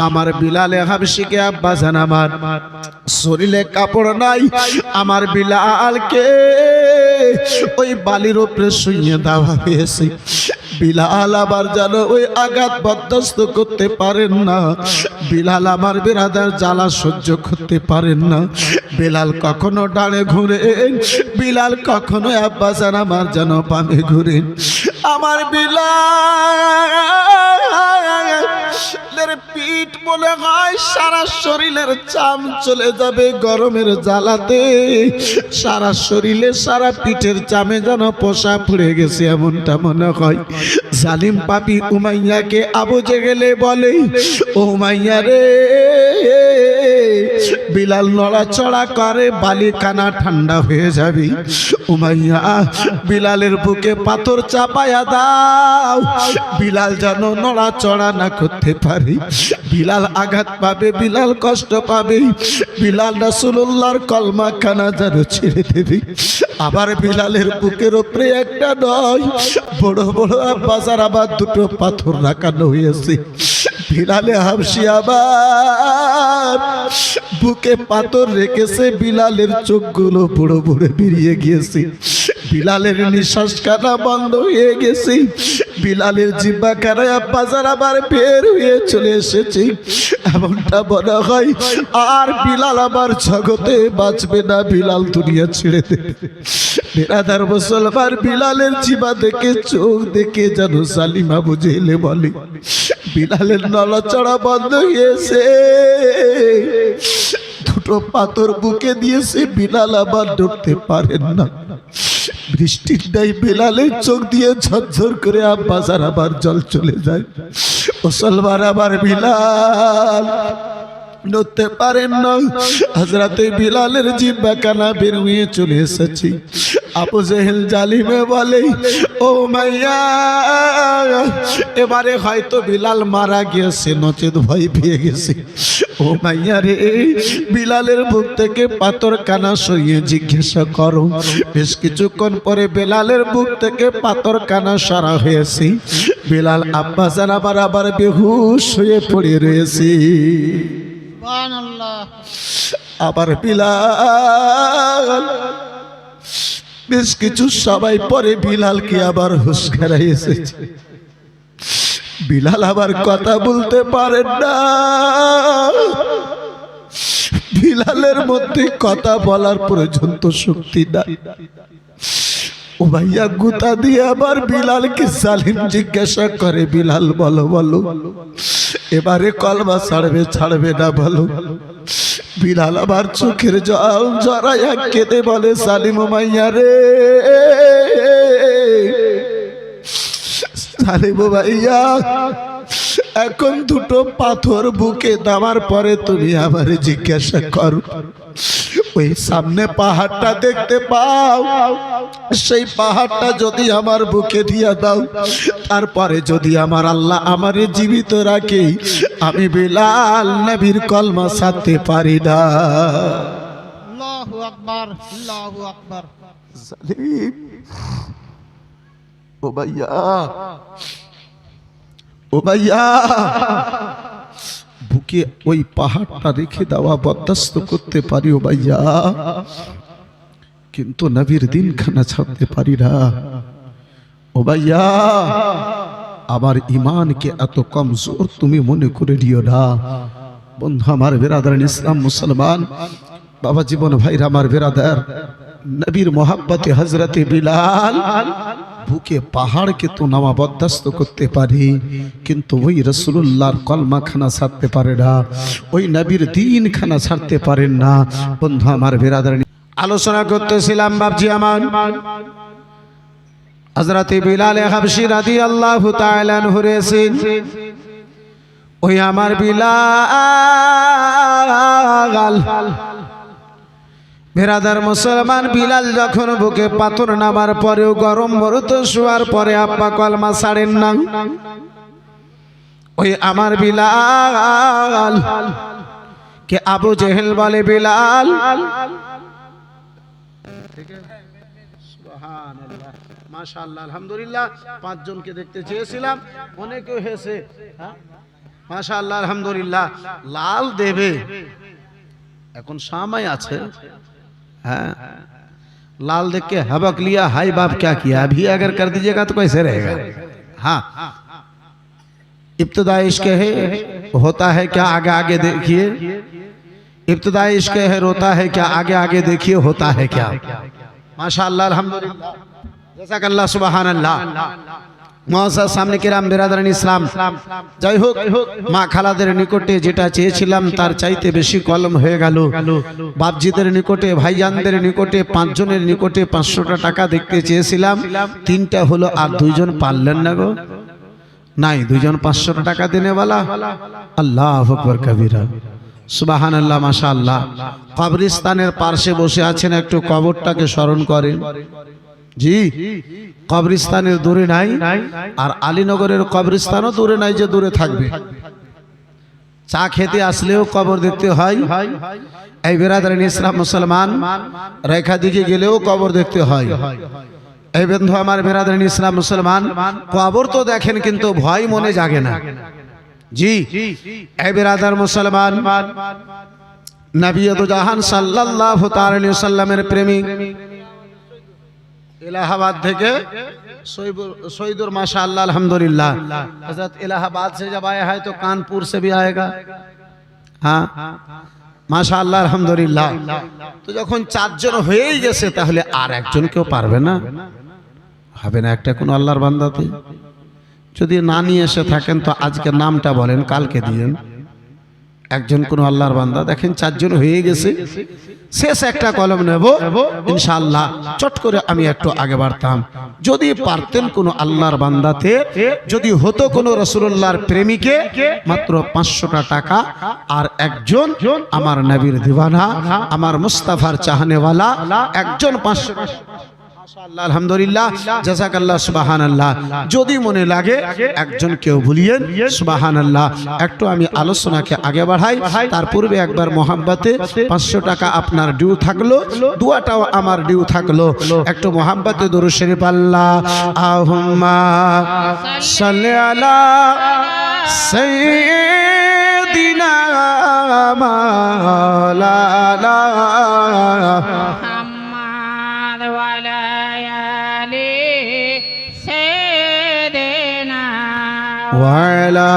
আমার বিলালে হাবশিকে আব্বাজান আমার শরীরে কাপড় নাই, আমার বিলালকে ওই বালির উপরে শুইয়ে দেওয়া হয়েছে। বিলাল আবার যেন ওই আঘাত বরদাস্ত করতে পারেন না, বিলাল আমার বিরাদার জ্বালা সহ্য করতে পারেন না। বিলাল কখনো ডানে ঘুরেন, বিলাল কখনো আব্বাজান আমার যেন বামে ঘুরেন। আমার বিলালের পিঠ মনে হয় সারা শরীরের চাম চলে যাবে গরমের জ্বালাতে, সারা শরীরে সারা পিঠের চামে যেন পোষা পুড়ে গেছে এমনটা মনে হয়। জালিম পাপী উমাইয়াকে আবু জেহেল বলে, ও উমাইয়া রে, বিলাল নড়াচড়া করে, বালিখানা ঠান্ডা হয়ে যাবে। উমাইয়া বিলালের বুকে পাথর চাপায়া দাও, বিলাল যেন নড়াচড়া না করতে পারে। বিলাল আঘাত পাবে, বিলাল কষ্ট পাবে, বিলাল রাসূলুল্লাহর কলমা খানা যেন ছেড়ে দেবে। আবার বিলালের বুকের উপরে একটা নয়, বড় বড় আব্বাসার আবার দুটো পাথর রাখানো হয়েছে। বিলালে হাবশি আবার বুকে পাথর রেখেছে, বিলালের চোখগুলো বড় বড় বেরিয়ে গিয়েছে, বিলালের নিঃশ্বাস কাটা বন্ধ হয়ে গেছে, বিলালের জিহ্বা কাটা আব্বাসার আবার বের হয়ে চলে এসেছে। এমনটা মনে হয় আর বিলাল আবার জগতে বাঁচবে না, বিলাল দুনিয়া ছেড়ে দেবে। বিরাদার মুসলমান, বিলালের জিহ্বা দেখে চোখ দেখে যেন জালিম আবু জেহেল বলে, বিলালের নড়াচড়া বন্ধ হয়েছে, দুটো পাথর বুকে দিয়েছে, বিলাল আবার ডরতে পারেন না। বৃষ্টির নাই বিলালের চোখ দিয়ে ঝরঝর করে আব্বাসার আবার জল চলে যায়। মুসলমান আবার বিলাল নড়তে পারেন না, হযরতে বিলালের জিহ্বা কানা বের হয়ে চলে এসেছে। আবু জেহেল জালিমে বলে, ও মাইয়া এবারে হয়তো বিলাল মারা গিয়েছে, নচেত ভয় পেয়ে গেছে। ও মাইয়া রে, বিলালের বুক থেকে পাথর কানা সরিয়ে জিজ্ঞাসা করো। বেশ কিছুক্ষণ পরে বিলালের বুক থেকে পাথর কানা সরা হয়েছে। বিলাল আব্বাজান আবার বেহুশ হয়ে পড়ে রয়েছে। সুবহানাল্লাহ। আবার বিলাল বেশ কিছু সবাই পরে বিলালকে আবার হুঁশ ফেরাই এসেছে। বিলাল আবার কথা বলতে পারেন না। বিলালের মধ্যে কথা বলার পর্যন্ত শক্তি নাই। ও ভাইয়া গুতা দিয়ে আবার বিলালকে সালিম জিজ্ঞাসা করে, বিলাল বলো বলো এবারে কলমা ছাড়বে না বলো। বিলাল আবার চোখের জল জড়াইয়া কেঁদে বলে, সালিম মাইয়া রে, সালিম ভাইয়া, এখন দুটো পাথর বুকে দেওয়ার পরে তুমি আমার জিজ্ঞাসা করো, ওই সামনে পাহাড়টা দেখতে পাও, সেই পাহাড়টা যদি আমার বুকে দিয়া দাও, তারপরে যদি আমার আল্লাহ আমারে জীবিত রাখে, আমি বিলাল নবীর কলমা ছাড়তে পারি না। আল্লাহু আকবার, আল্লাহু আকবার। সালিম, ও ভাইয়া, ও ভাইয়া, বুকে ওই পাহাড়টা রেখে দেওয়া বরদাস্ত করতে পারি ও ভাইয়া, কিন্তু নবীর দিনখানা ছাড়তে পারি না। ও ভাইয়া, আমার ইমানকে এত কমজোর তুমি মনে করে দিও না। বন্ধু আমার বেরাদার ইসলাম মুসলমান বাবা জীবন ভাইরা আমার বেরাদার, নবীর মোহাব্বতে হযরতে বিলাল বুকে পাহাড়কে তো নামা বরদাস্ত করতে পারি, কিন্তু ওই রাসূলুল্লাহর কলমা খানা ছাড়তে পারে না, ওই নবীর দিন খানা ছাড়তে পারেন না। বন্ধু আমার বেরাদার, আলোচনা করতেছিলাম বাপজি আমার হযরতে বিলাল হাবশী রাদিয়াল্লাহু তাআলা আনহু রেছেন। ওই আমার বিলাল, বেরাদার মুসলমান, বিলাল যখন বুকে পাথর নামার পরেও গরম মরুত শোয়ার পরে আব্বা কলমা ছাড়েন না। ওই আমার বিলাল কে আবু জেহেল বলে, বিলাল সুবহানাল্লাহ, মাশাআল্লাহ, আলহামদুলিল্লাহ। 5 জনকে দেখতে চেয়েছিলাম, অনেকে হয়েছে। মাশাআল্লাহ, আলহামদুলিল্লাহ। লাল দেবে এখন সময় আছে। हाँ, लाल देख के हबक लिया, हाय बाप क्या किया, अभी अगर कर दीजिएगा तो कैसे रहेगा। हाँ, इब्तिदा इश्क है, होता है क्या आगे आगे देखिए, इब्तिदा इश्क है, रोता है क्या आगे आगे देखिए, होता है क्या। माशाअल्लाह, अल्हम्दुलिल्लाह, जज़ाकल्लाह, सुबहान अल्लाह। মুআজ্জাজ সামনে কিরাম, বেরাদারান ইসলাম, যাই হোক, মা খালাদের নিকটে যেটা চেয়েছিলাম তার চাইতে বেশি কলম হয়ে গেল। বাপজিদের নিকটে, ভাইজানদের নিকটে, 5 জনের নিকটে 500টা টাকা দেখতে চেয়েছিলাম, 3টা হলো, আর 2 জন পারলেন না গো। নাই, 2 জন 500 টাকা দেনেওয়ালা। আল্লাহু আকবার কবীরা, সুবহানাল্লাহ, মাশাআল্লাহ। কবরস্থানের পাশে বসে আছেন, একটু কবরটাকে স্মরণ করেন। জি, কবরস্থানের দূরে নাই, আর আলীনগরের কবরস্থানও দূরে নাই যে দূরে থাকবে। চা খেতে আসলেও কবর দেখতে হয়। এই বেরাদারান ইসলাম মুসলমান, রেখা দিকে গেলেও কবর দেখতে হয়। এই বন্ধু আমার বেরাদারান ইসলাম মুসলমান, কবর তো দেখেন কিন্তু ভয় মনে জাগে না। জি, এই বেরাদার মুসলমান, নবী দু জাহান সাল্লাল্লাহু তাআলা আলাইহি ওয়াসাল্লামের প্রেমিক, इलाहाबाद থেকে सईदुर, माशाअल्लाह, अल्हम्दुलिल्लाह। हजरत इलाहाबाद से जब आया है तो कानपुर से भी आएगा। हाँ, माशाअल्लाह, अल्हम्दुलिल्लाह। तो যখন 4 জন হয়েই গেছে, তাহলে আর একজন কেউ পারবে না, হবে না একটা কোন আল্লাহর বান্দাতে। যদি না নিয়ে এসে থাকেন তো আজকে নামটা বলেন, কালকে দিয়েন। একজন কোন আল্লাহর বান্দা, দেখেন 4 জন হয়ে গেছে, শেষ একটা কলম নেব ইনশাআল্লাহ। চট করে আমি একটু আগে বাড়তাম। যদি পারতেন কোন আল্লাহর বান্দাতে, যদি হতো কোন রাসূলুল্লাহর প্রেমিকে, মাত্র 500টা টাকা, আর একজন আমার নবীর দিওয়ানা, আমার মুস্তাফার চাহনেওয়ালা, একজন 500 মাশাআল্লাহ, আলহামদুলিল্লাহ, জাযাকাল্লাহ, সুবহানাল্লাহ। যদি মনে লাগে একজন কেউ বলিয়েন সুবহানাল্লাহ। একটু আমি আলোচনাকে আগে বাড়াই, তার পূর্বে একবার মোহাব্বতে 500 টাকা আপনার ডিউ থাকলো, দুয়াটাও আমার ডিউ থাকলো। একটু মোহাব্বতে দরুদ শরীফ আল্লাহুম্মা সাল্লি আলা সাইয়্যিদিনা মাওলানা محمد وعلى آل سيدنا وعلى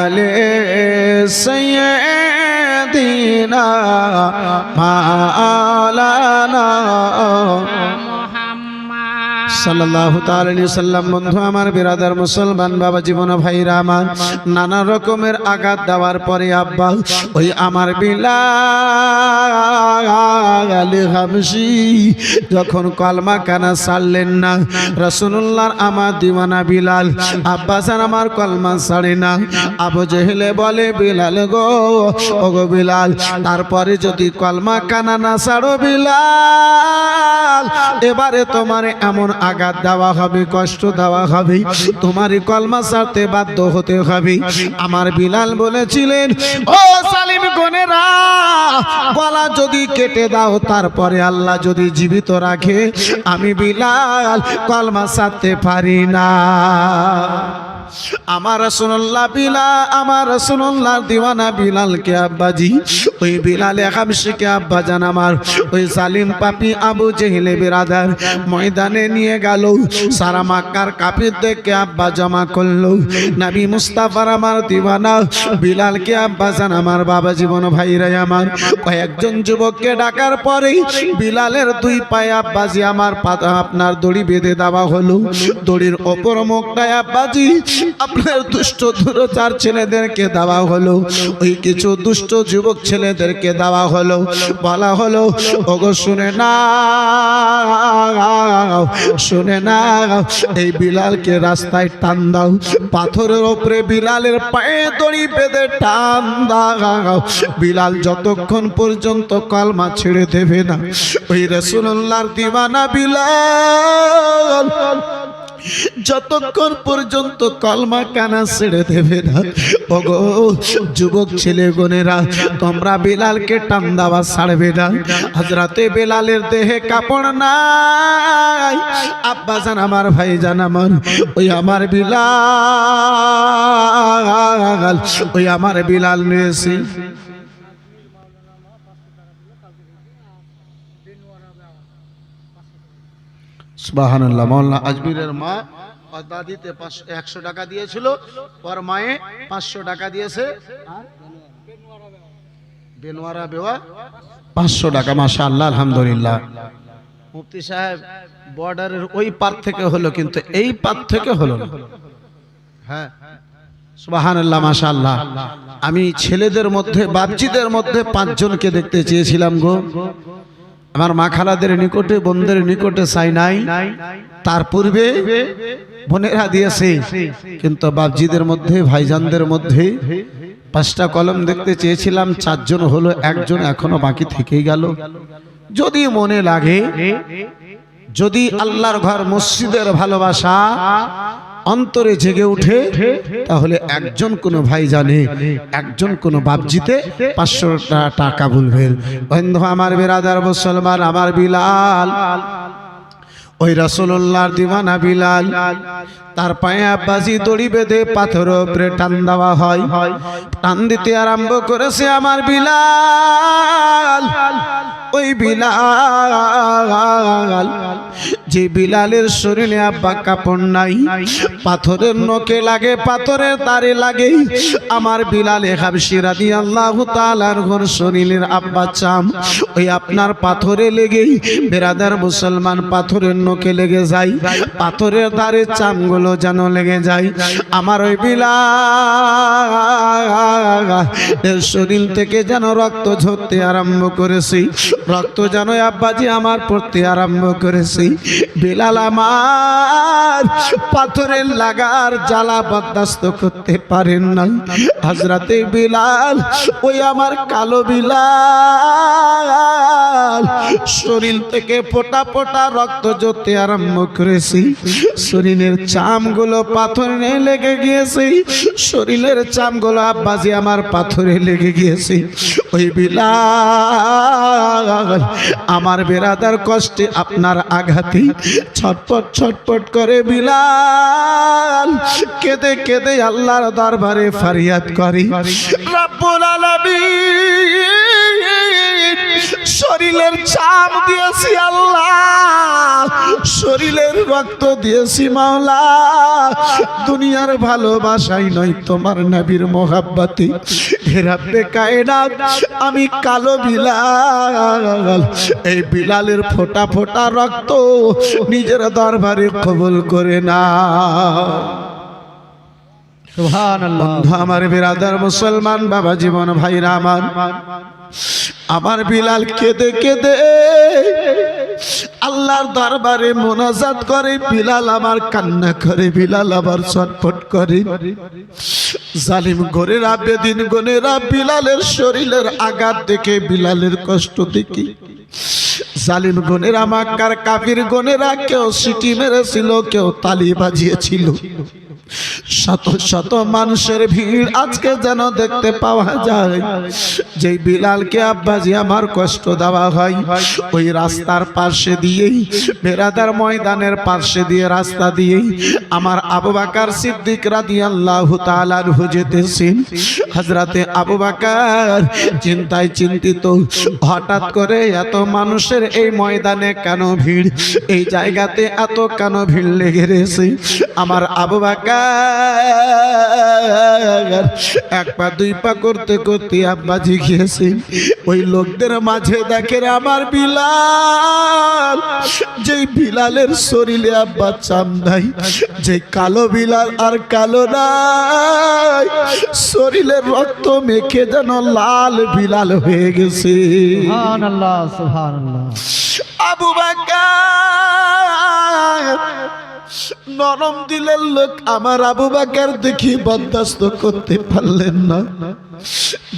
آل سيدنا مولانا محمد সাল্লাল্লাহু তাআলা আলাইহি সাল্লাম। বন্ধু আমার, বিরাদার মুসলমান বাবা জীবন ভাইরা আমার, নানা রকমের আঘাত দেওয়ার পরে আব্বা ওই আমার বিলাল হাবশী যখন কলমা কানা ছাড়লেন না, রাসূলুল্লাহর আমার দিওয়ানা বিলাল, আব্বা জান আমার কলমা ছাড়ে না। আবু জেহেলে বলে, বিলাল গো, ওগো বিলাল, তারপরে যদি কলমা কানা না ছাড়ো বিলাল, এবারে তোমার এমন আঘাত দেওয়া হবে, কষ্ট দেওয়া হবে, তোমারই কলমা ছাড়তে বাধ্য হতে হবে। আমার বিলাল বলেছিলেন, ও সালিম গনেরা, গলা যদি কেটে দাও, তারপরে আল্লাহ যদি জীবিত রাখে, আমি বিলাল কলমা ছাড়তে পারি না। আমার রাসূলুল্লাহ বিলাল, আমার রাসূলুল্লাহর দিওয়ানা বিলালকে আব্বাজি, ওই বিলাল হাবশীকে আব্বা জান আমার ওই জালিম পাপী আবু জেহেলে বিরাদার ময়দানে নিয়ে গেল। সারা মক্কার কাফিরদেরকে আব্বা জমা করলো। নবী মুস্তাফার আমার দিওয়ানা বিলালকে আব্বা জান আমার বাবা জীবন ভাইরা আমার কয়েকজন যুবককে ডাকার পরে বিলালের দুই পায়ে আব্বাজি আমার আপনার দড়ি বেঁধে দেওয়া হলো। দড়ির ওপর মুখটায় আব্বাজি আপনার দুষ্ট দুরাচার ছেলেদেরকে দেওয়া হলো। ওই কিছু দুষ্ট যুবক ছেলেদেরকে দেওয়া হলো। বলা হলো, ওগো শুনে না, শুনে না, এই বিলালকে রাস্তায় টান দাও, পাথরের উপরে বিলালের পায়ে দড়ি বেঁধে টান দাও। বিলাল যতক্ষণ পর্যন্ত কলমা ছেড়ে দেবে না, ওই রাসূলুল্লাহর দিওয়ানা বিলাল যতক্ষণ পর্যন্ত কলমা কানা ছেড়ে দেবে না। ওগো যুবক ছেলে গনেরা, তোমরা বিলালকে টান দেওয়া ছাড়বে না। হযরতে বিলালের দেহে কাপড় নাই। আব্বা জান আমার, ভাই জান আমার, ওই আমার বিলাল, ওই আমার বিলাল নিয়েছি। সুবহানাল্লাহ। মাওলানা আজমিরের মা আর দাদিতে 100 টাকা দিয়েছিল, ওর মায়ে 500 টাকা দিয়েছে, বেনওয়ারা বেওয়া 500 টাকা। মাশাআল্লাহ, আলহামদুলিল্লাহ। মুফতি সাহেব বর্ডারের ওই পার থেকে হলো, কিন্তু এই পার থেকে হলো না। হ্যাঁ, সুবহানাল্লাহ, মাশাআল্লাহ। আমি ছেলেদের মধ্যে, বাপজিদের মধ্যে 5 জনকে দেখতে চেয়েছিলাম গো। আমার মা খালাদের নিকটে, বোনদের নিকটে চাই নাই, তার পূর্বে বোনেরা দিয়েছে, কিন্তু বাপজিদের মধ্যে, ভাইজানদের মধ্যে 5টা কলম দেখতে চেয়েছিলাম, 4 জন হলো, 1 জন এখনো বাকি থেকেই গেল। যদি মনে লাগে, যদি আল্লাহর ঘর মসজিদের ভালোবাসা অন্তরে জেগে উঠে, তাহলে একজন কোনো ভাই জানে, একজন কোনো বাপজিতে 500 টাকা বলবেন। বন্ধু আমার, বিরাদার মুসলমান, আমার বিলাল, ওই রাসূলুল্লাহর দিওয়ানা বিলাল, তার পায়ে আব্বাজি দড়ি বেঁধে পাথর উপরে টান দেওয়া হয়। টান দিতে আরম্ভ করেছে আমার বিলাল। ওই বিলাল, যে বিলালের শরীরে আব্বা কাপড় নাই, পাথরের নখে লাগে, পাথরের তারে লাগে। আমার বিলাল হাবশী রাদিয়াল্লাহু তাআলার ঘর শরীরের আব্বা চাম ওই আপনার পাথরে লেগে, বেরাদার মুসলমান, পাথরের নখে লেগে যায়, পাথরের তারে চামগুলো যেন লেগে যায়। আমার ওই বিলাল এর শরীর থেকে যেন রক্ত ঝরতে আরম্ভ করেছে, রক্ত যেন আব্বাজি আমার পড়তে আরম্ভ করেছে। বিলাল আমার পাথরের লাগার জ্বালা বরদাস্ত করতে পারেন না। হযরতে বিলাল, ওই আমার কালো বিলাল শরীর থেকে ফোঁটা ফোঁটা রক্ত ঝরতে আরম্ভ করেছে। শরীরের চামগুলো পাথরে লেগে গিয়েছে, শরীরের চামগুলো আব্বাজি আমার পাথরে লেগে গিয়েছে। ওই বিলাল আমার বেরাদার কষ্টে আপনার আঘাতে ছটপট ছটপট করে বিলাল কেঁদে কেঁদে আল্লাহর দরবারে ফরিয়াদ করে। রব্বুল আলামিন, শরীরের চাম দিয়েছি আল্লাহ, শরীরের রক্ত দিয়েছি মাওলা, দুনিয়ার ভালোবাসাই নয় তোমার নবীর মোহাব্বতে। হে রব্বে কায়নাত, আমি কালো বিলাল, এই বিলালের ফোঁটা ফোঁটা রক্ত নিজের দরবারে কবুল করে না। সুবহানাল্লাহ। বন্ধু আমার, বিরাদার মুসলমান বাবা জীবন ভাইরা আমার বিলাল কেঁদে কেঁদে আল্লাহর দরবারে মোনাজাত করে। বিলাল আমার কান্না করে, বিলাল আবার ছটফট করে। জালিম গোরেরা, বেদিন গোনেরা বিলালের শরীরের আঘাত দেখে, বিলালের কষ্ট দেখি জালিম গোনেরা, মক্কার কাফির গোনেরা কেউ সিটি মেরেছিল, কেউ তালি বাজিয়েছিল। শত শত মানুষের ভিড় আজকে যেন দেখতে পাওয়া যায়। যে বিলালকে আব্বাজি আমার কষ্ট দেওয়া হয়, ওই রাস্তার পাশে দিয়েই, বেরাদার ময়দানের পাশে দিয়ে রাস্তা দিয়েই আমার আবু বকর সিদ্দিক রাদিয়াল্লাহু তাআলা আনহু যেতেছেন। হযরতে আবু বকর চিন্তায় চিন্তিত, হঠাৎ করে এত মানুষের এই ময়দানে কেন ভিড়, এই জায়গাতে এত কেন ভিড় লেগে রয়েছে। আমার আবু বকর এক পা দুই পা করতে করতে আব্বাজি গিয়েছে। ওই লোকদের মাঝে দেখেন আমার বিলাল, যেই বিলালের শরীরে আব্বা চাম নাই, যে কালো বিলাল আর কালো নাই, শরীরের রক্ত মেখে যেন লাল বিলাল হয়ে গেছে। সুবহানাল্লাহ, সুবহানাল্লাহ। আবু বকর নরম দিলের লোক, আমার আবু বকর দেখি বরদাস্ত করতে পারলেন না।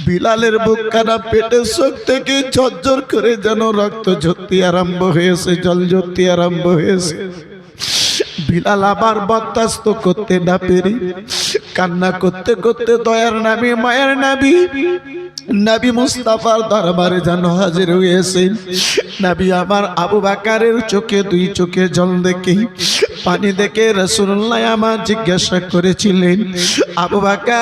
বিলালের বুক কানা, পেটের চোখ থেকে ঝরঝর করে যেন রক্ত ঝরতে আরম্ভ হয়েছে, জল ঝরতে আরম্ভ হয়েছে। বিলাল আবার বরদাস্ত করতে না পেরে কান্না করতে করতে দয়ার নবী, মায়ের নবী, নবী মুস্তাফার দরবারে যেন হাজির হয়েছেন। নবী আমার আবু বকরের চোখে, দুই চোখে জল দেখে, পানি দেখে রাসূলুল্লাহ আমার জিজ্ঞাসা করেছিলেন, আবু বকর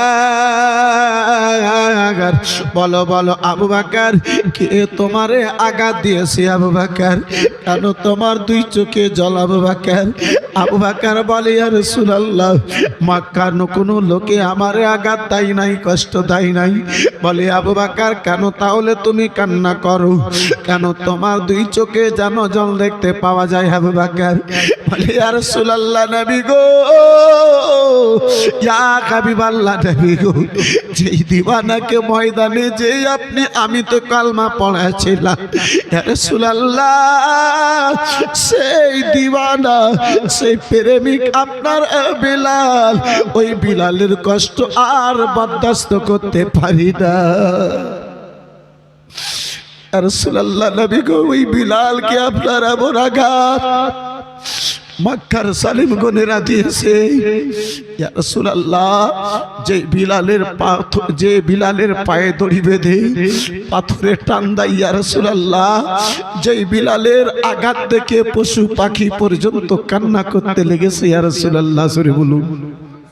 বলো বলো আবু বকর, কে তোমারে আঘাত দিয়েছে? আবু বকর, কেন তোমার দুই চোখে জল? আবু বকর, আবু বকর বলে, ইয়া রাসূলুল্লাহ, মক্কার কোনো লোকে আমারে আঘাত দেয় নাই, কষ্ট দেয় নাই। বলে, আবু বকর কেন তাহলে তুমি কান্না করো? কেন তোমার দুই চোখে যেন জল দেখতে পাওয়া যায়? আবু বকর বলে, ইয়া রাসূলুল্লাহ, নবী গো, ইয়া হাবিবাল্লাহ, নবী গো, যেই দিওয়ানাকে ময়দানে যে আপনি, আমি তো কালমা পড়াছিলাম, ইয়া রাসূলুল্লাহ, সেই দিওয়ানা, সেই প্রেমিক আপনার বিলাল, ওই বিলালের কষ্ট আর বরদাস্ত করতে পারি না। রাসূলুল্লাহ, নবী গো, ওই বিলালকে আপনার এমন আঘাত মক্কার সালিম গনেরা দিয়েছে। ইয়া রাসূলুল্লাহ, যে বিলালের পায়ে দড়ি বেঁধে পাথরে টান দেয়, ইয়া রাসূলুল্লাহ, যে বিলালের আঘাত দেখে পশু পাখি পর্যন্ত কান্না করতে লেগেছে। ইয়া রাসূলুল্লাহ, সরে বলুন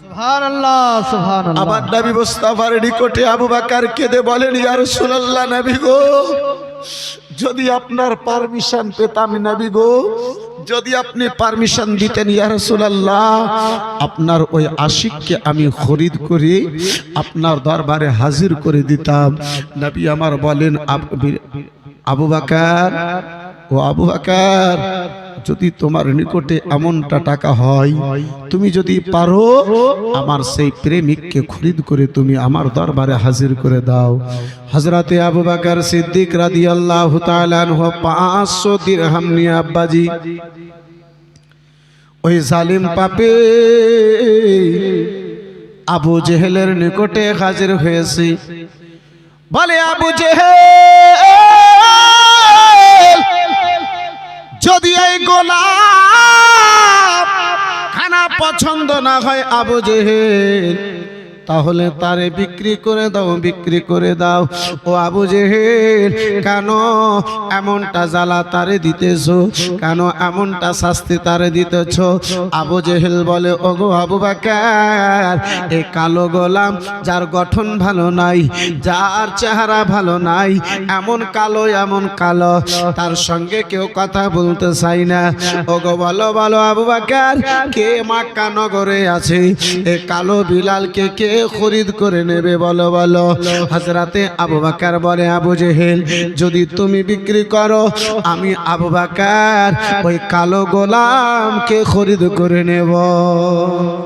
সুবহানাল্লাহ, সুবহানাল্লাহ। আমার নবী মুস্তাফার নিকটে আবু বকর কেঁদে বলেন, ইয়া রাসূলুল্লাহ, নবী গো, যদি আপনার পারমিশন পেতাম, নবী গো, যদি আপনি পারমিশন দিতেন, ইয়া রাসূলুল্লাহ, আপনার ওই আশিককে আমি খরিদ করে আপনার দরবারে হাজির করে দিতাম। নবী আমার বলেন, আবু বকর, ও আবু বকর, যদি তোমার নিকটে এমনটা টাকা হয়, তুমি যদি পারো আমার সেই প্রেমিককে খরিদ করে তুমি আমার দরবারে হাজির করে দাও। হযরতে আবু বকর সিদ্দিক রাদিয়াল্লাহু তাআলা আনহু 500 দিরহাম নিয়ে আব্বাজি ওই জালিম পাপী আবু জেহেলের নিকটে হাজির হয়েছি। বলে আবু জেহেল, যদি এই গোলাম খানা পছন্দ না হয় আবু জেহেল, তাহলে তারে বিক্রি করে দাও, বিক্রি করে দাও। ও আবু জেহেল, কেন এমনটা জ্বালা তারে দিতেছো, কেন এমনটা শাস্তি তারে দিতেছ? আবু জেহেল বলে, ওগো আবু বকর, এই কালো গোলাম যার গঠন ভালো নাই, যার চেহারা ভালো নাই, এমন কালো এমন কালো, তার সঙ্গে কেউ কথা বলতে চাই না। ওগো বলো বলো আবু বকর, কে মক্কা নগরে আছে এই কালো বিলালকে কে খরিদ করে নেবে? বলো বলো। হযরতে আবু বকর বলে, আবু জেহেল, যদি তুমি বিক্রি করো, আমি আবু বকর ওই কালো গোলামকে খরিদ করে নেব।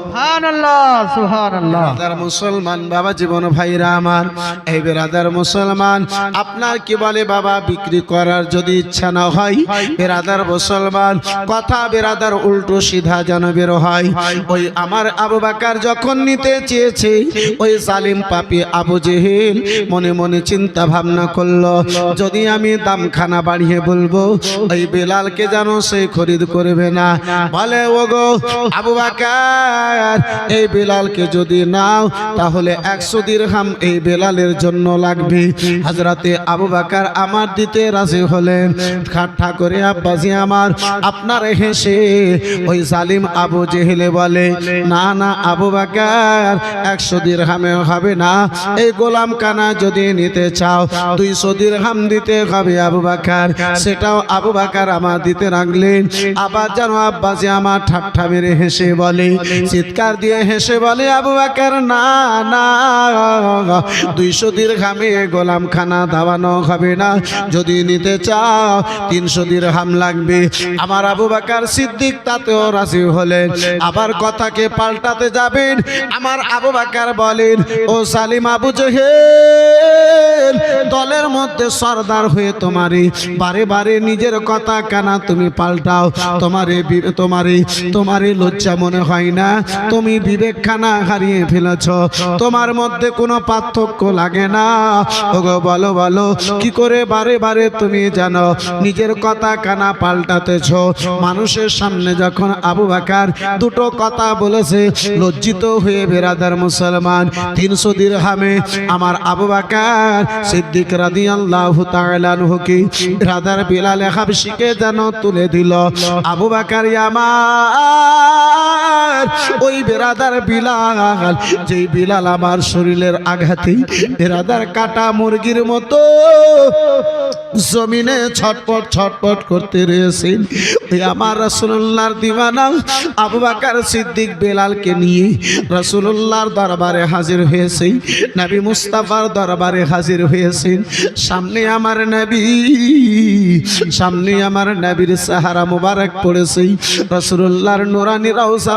সুবহানাল্লাহ, সুবহানাল্লাহ। বেরাদার মুসলমান বাবা, জীবন ভাইরা আমার, এই বেরাদার মুসলমান, আপনার কি বলে বাবা, বিক্রি করার যদি ইচ্ছা না হয়, বেরাদার মুসলমান, কথা বেরাদার উল্টো সিধা যেন বের হয়। ওই আমার আবু বকর যখন নিতে চেয়েছে, ওই জালিম পাপী আবু জেহেল মনে মনে চিন্তা ভাবনা করলো, যদি আমি দামখানা বাড়িয়ে বলবো, ওই বেলালকে যেন সে খরিদ করবে না। বলে, ওগো আবু বকর, এই বেলালকে যদি নাও, তাহলে 100 দিরহাম এই বেলালের জন্য লাগবে। হযরতে আবু বকর আমার দিতে রাজি হলেন। ঠাট্টা করে আব্বাজি আমার, আপনার হেসে ওই জালিম আবু জেহেলে বলে, না না আবু বকর, 100 দিরহামে হবে না, এই গোলাম কানা যদি নিতে চাও 200 দিরহাম দিতে হবে আবু বকর। সেটাও আবু বকর আমার দিতে রাখলেন। আবার যেন আব্বাজি আমার ঠাট্টা মেরে হেসে বলে, চিৎকার দিয়ে হেসে বলে, আবু বকর না না, 200 দিরহামে গোলাম খানা দাওয়ানো হবে না, যদি নিতে চাও 300 দিরহাম লাগবে। আমার আবু বকর সিদ্দিক তাতেও রাজি হলেন। আবার কথাকে পাল্টাতে যাবেন, আমার আবু বকর বলেন, ও সালিম আবু জেহেল, দলের মধ্যে সরদার হয়ে তোমারে বারে বারে নিজের কথা কানা তুমি পাল্টাও? তোমারে লজ্জা মনে হয় না? তুমি বিবেক খানা হারিয়ে ফেলেছ? তোমার মধ্যে কোনো পার্থক্য লাগে না? ওগো বলো বলো, কি করে বারে বারে তুমি জানো নিজের কথা কানা পাল্টাতেছ? মানুষের সামনে যখন আবু বকর দুটো কথা বলেছে, লজ্জিত হয়ে বেরাদার মুসলমান 300 দিরহামে আমার আবু বকর সিদ্দিক রাদিয়াল্লাহু তাআলা আনহুকে বেরাদার বিলাল হাবশিকে যেন তুলে দিল। আবু বকর আমার ওই বেরাদার বিলাল, যেই বিলাল আমার শরীরের আঘাতে বেরাদার কাটা মুরগির মতো জমিনে ছটপট ছটপট করতে রয়েছেন, ওই আমার রাসূলুল্লাহর দিওয়ানা আবু বকর সিদ্দিক বেলালকে নিয়ে রাসূলুল্লাহর দরবারে হাজির হয়েছে, নবী মুস্তাফার দরবারে হাজির হয়েছেন। সামনে আমার নবী, সামনে আমার নবীর সাহারা মুবারক পড়েছে, রাসূলুল্লাহর নুরানি রওজা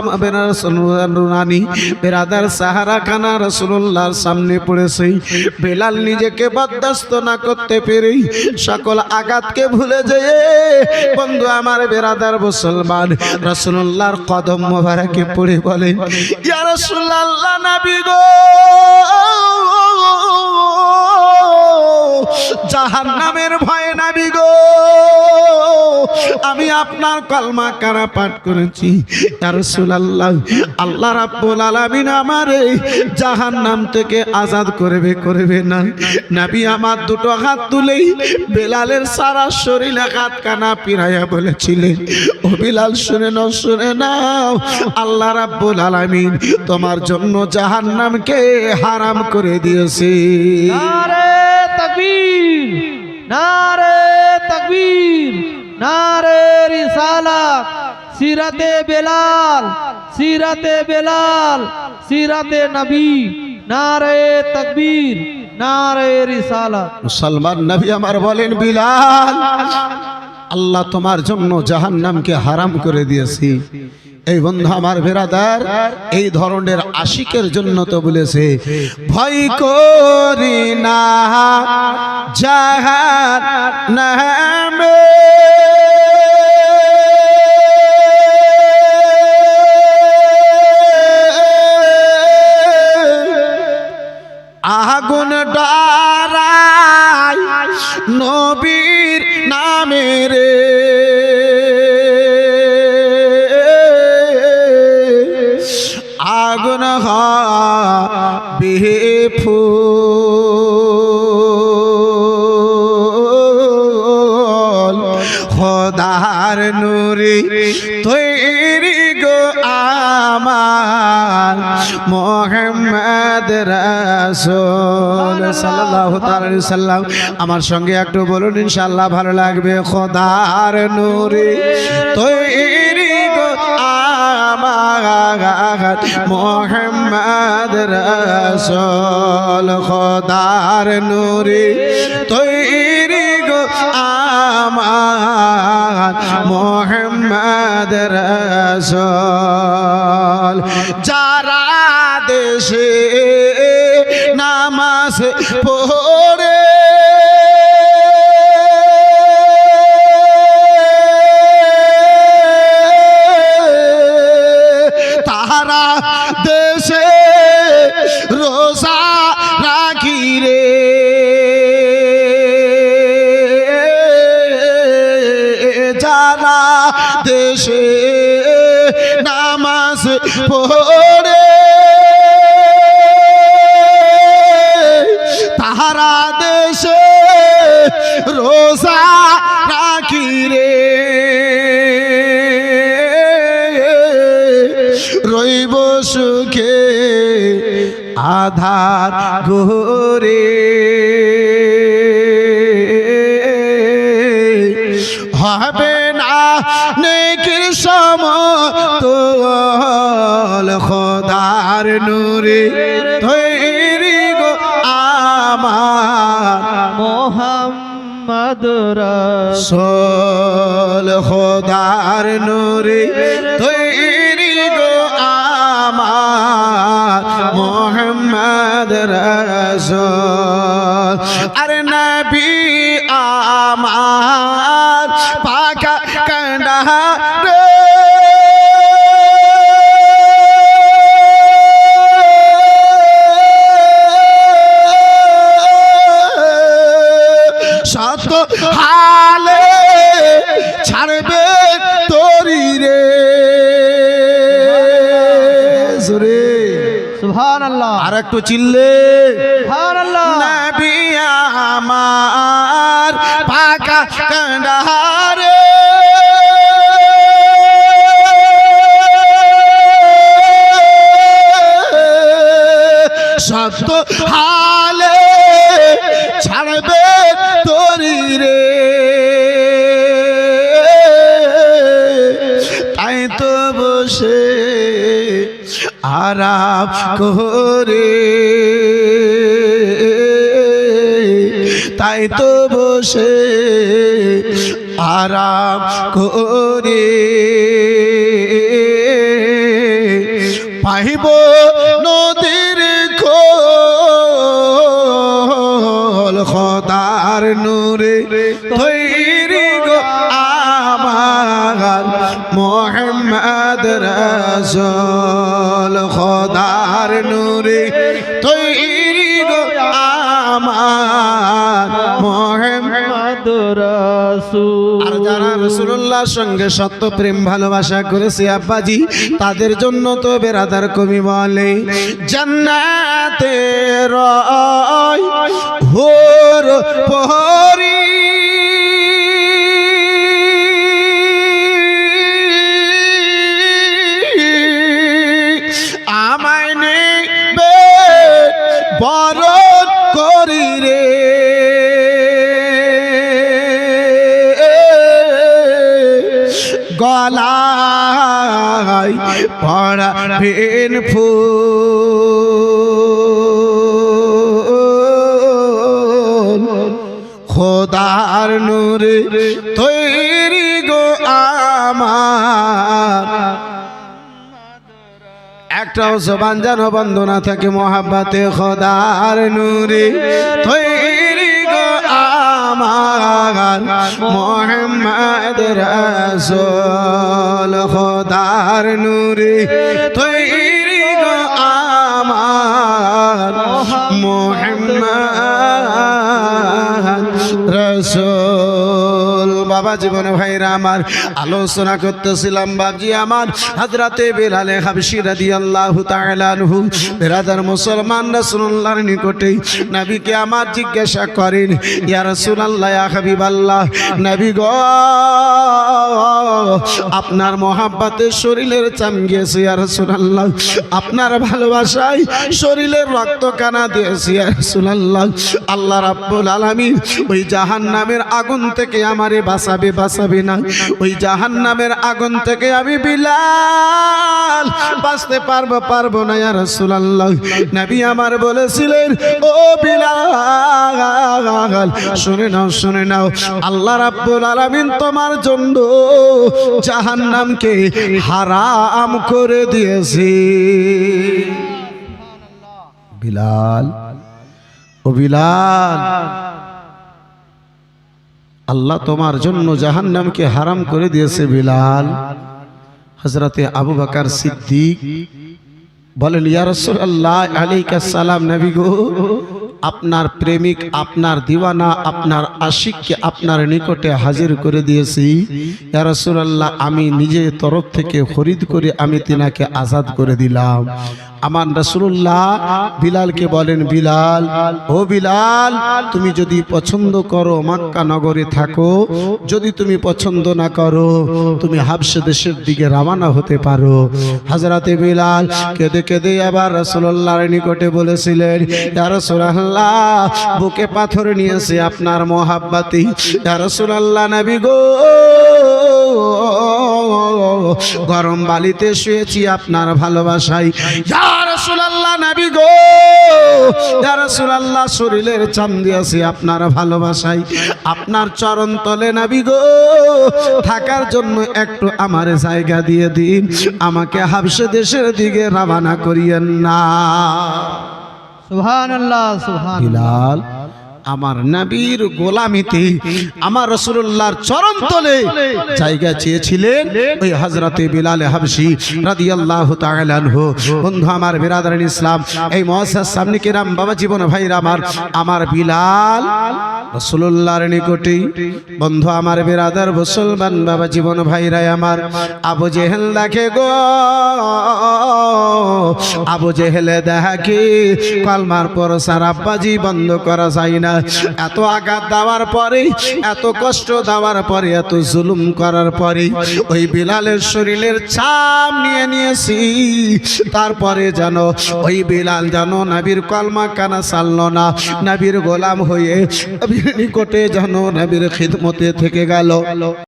নুরানি বেরাদার সাহারা খানা রাসূলুল্লাহর সামনে পড়েছে। বেলাল নিজেকে বরদাস্ত না করতে পেরে সকল আঘাতকে ভুলে যেয়ে বন্ধু আমার বেরাদার মুসলমান রাসূলুল্লাহর কদম মোবারকে পড়ে বলে, ইয়া রাসূলুল্লাহ, নবী গো, জাহান্নামের ভয়ে নবী গো, আমি আপনার কলমা কারা পাঠ করেছি। ইয়া রাসূলুল্লাহ, আল্লাহ রাব্বুল আলামিন আমারে জাহান্নাম থেকে আজাদ করবে না। নবী আমার দুটো হাত তুলেই বেলালের সারা শরীরে হাত কানা পিরাইয়া বলেছিলেন, ও বেলাল শুনে নাও, আল্লাহ রাব্বুল আলামিন তোমার জন্য জাহান্নামকে হারাম করে দিয়েছে। নারে তাকবীর, নারে তাকবীর, নারে রিসালাত, সিরাতে বেলাল, সিরাতে বেলাল, সিরাতে নবী, নারে তাকবীর, নারে রিসালাত। মুসলমান নবী আমার বলেন, বিলাল, আল্লাহ তোমার জন্য জাহান্নামকে হারাম করে দিয়েছি। এই বন্ধু আমার বেরাদার, এই ধরনের আশিকের জন্য তো বলেছে, ভয় করি না জাহান্নামে, খোদার নূরে তৈরি গো আমার মোহাম্মদ রাসূল সাল্লাল্লাহু তাআলা আলাইহি সাল্লাম। আমার সঙ্গে একটু বলুন ইনশাআল্লাহ ভালো লাগবে। খোদার নূরে তৈরি গো আমার মোহাম্মদ রাসূল। খোদার নূরে তৈরি গো আমার মোহাম্মদ রাসূল। যারা দেশে নামাজ পড়ে তারা দেশে রোজা রাখি রে। যারা দেশে নামাজ পড়ে তাহারা দেশে রোজা রাখি রে। রইব সুখে আধার ঘরে হবে না নেকির সমতল। খোদার নূরে তৈরি গো আমার মোহাম্মদ রাসূল। খোদার নূরে তৈরি গো আমার মোহাম্মদ রাসূল। আরে নবী আমার পাকা কান্ডা রে সত হালে ছাড়বে তোরি রে। সুরে সুবহানাল্লাহ। আর একটু চিল্লে সুবহানাল্লাহ। নবী আমার পাকা কান্ডা রে সত্য হালে ছাড়বে তোরি রে। তাই তো বসে আরাম করে তাই তো বসে আরাম করে পাইব নদীর খোল। খোদার নূরে তৈরি গো আমার মোহাম্মদ রাসূল। খোদার নূরে তৈরি গো আমার মোহাম্মদ রাসূল। আর যারা রাসূলুল্লাহর সঙ্গে সত্য প্রেম ভালোবাসা করেছে আব্বাজি তাদের জন্য তো বেরাদার কবি বলে জান্নাতে রয় হুর পরি আমায় নেবে বরণ করি রে। গলায় পড়াবেন ফুল। খোদার নূরে তৈরি গো আমার। একটাও জবান যেন বন্ধ না থাকে মোহাব্বতে খোদার নূরে তৈরি গো আমার মোহাম্মদ রাসূল। খোদার নূরে তৈরি গো আমার মোহাম্মদ রাসূল। বাবা বাবা জীবন ভাইরা আমার, আলোচনা করতেছিলাম বাবজি আমার হযরতে বেলালে হাবশী রাদিয়াল্লাহু তাআলা আনহু। বিরাদার মুসলমান, রাসূলুল্লাহর নিকটে নবীকে আমার জিজ্ঞাসা করেন, ইয়া রাসূলুল্লাহ, ইয়া হাবিবাল্লাহ, নবী গো, আপনার মহাব্বতে শরীরের চাম গিয়েছে ইয়া রাসূলুল্লাহ, আপনার ভালোবাসায় শরীরের রক্ত কানা দিয়েছে ইয়া রাসূলুল্লাহ। আল্লাহ রাব্বুল আলামিন ওই জাহান্নামের আগুন থেকে আমারে বাঁচাবে না, ওই জাহান্নামের আগুন থেকে আমি বিলাল বাঁচতে পারবো না ইয়া রাসূলুল্লাহ। নবী আমার বলেছিলেন, ও বিলাল, শুনে নাও, আল্লাহ রাব্বুল আলামিন তোমার জন্য জাহান্নামকে হারাম করে দিয়েছে। বিলাল, ও বিলাল, আল্লাহ তোমার জন্য জাহান্নামকে হারাম করে দিয়েছে বিলাল। হযরতে আবু বকর সিদ্দিক বলেন, ইয়া রাসূলুল্লাহ আলাইহিস সালাম, নবী গো, আপনার প্রেমিক, আপনার দিওয়ানা, আপনার আশিককে আপনার নিকটে হাজির করে দিয়েছি ইয়া রাসূলুল্লাহ। আমি নিজের তরফ থেকে খরিদ করে আমি তিনাকে আজাদ করে দিলাম। আমার রাসূলুল্লাহ বিলালকে বলেন, বিলাল, ও বিলাল, তুমি যদি পছন্দ করো মক্কা নগরে থাকো, যদি তুমি পছন্দ না করো তুমি হাবশা দেশের দিকে রওনা হতে পারো। হযরতে বিলাল কেঁদে কেঁদে আবার রাসূলুল্লাহর নিকটে বলেছিলেন, ইয়া রাসূলুল্লাহ, বুকে পাথর নিয়েছে আপনার মহাব্বতে ইয়া রাসূলুল্লাহ, নবী গো, গরম বালিতে শুয়েছি আপনার ভালোবাসায় ইয়া রাসূলুল্লাহ, নবী গো, ইয়া রাসূলুল্লাহ, শরীরের চাম দিয়েছি আপনার ভালোবাসায়, আপনার চরণ তলে নবী গো থাকার জন্য একটু আমার জায়গা দিয়ে দিন, আমাকে হাবশা দেশের দিকে রওনা করিয়েন না। সুবহানাল্লাহ, সুবহানাল্লাহ। বিলাল আমার নবীর গোলামিতে আমার রাসূলুল্লাহর চরণ তলে জায়গা চেয়েছিলেন ওই হযরতে বিলাল হাবশী রাদিয়াল্লাহু তাআলা আনহু। বন্ধু আমার, বিরাদারান ইসলাম, এই মুআজ্জাজ সামনে কিরাম, বাবা জীবন ভাইরা আমার বিলাল রাসূলুল্লাহর নিকটে, বন্ধু আমার বিরাদার মুসলমান বাবা জীবন ভাইরা আমার, আবু জেহেল দেখে গো, আবু জেহেলে দেখে কলমার পর সারাবাজি বন্ধ করা যায় না। এত আঘাত দেওয়ার পরে, এত কষ্ট দেওয়ার পরে, এত জুলুম করার পরে ওই বিলালের শরীরের চাম নিয়েছি, তারপরে যেন ওই বিলাল যেন নবীর কলমা কানা ছাড়লো না, নবীর গোলাম হয়ে নবীর নিকটে যেন নবীর খিদমতে থেকে গেল।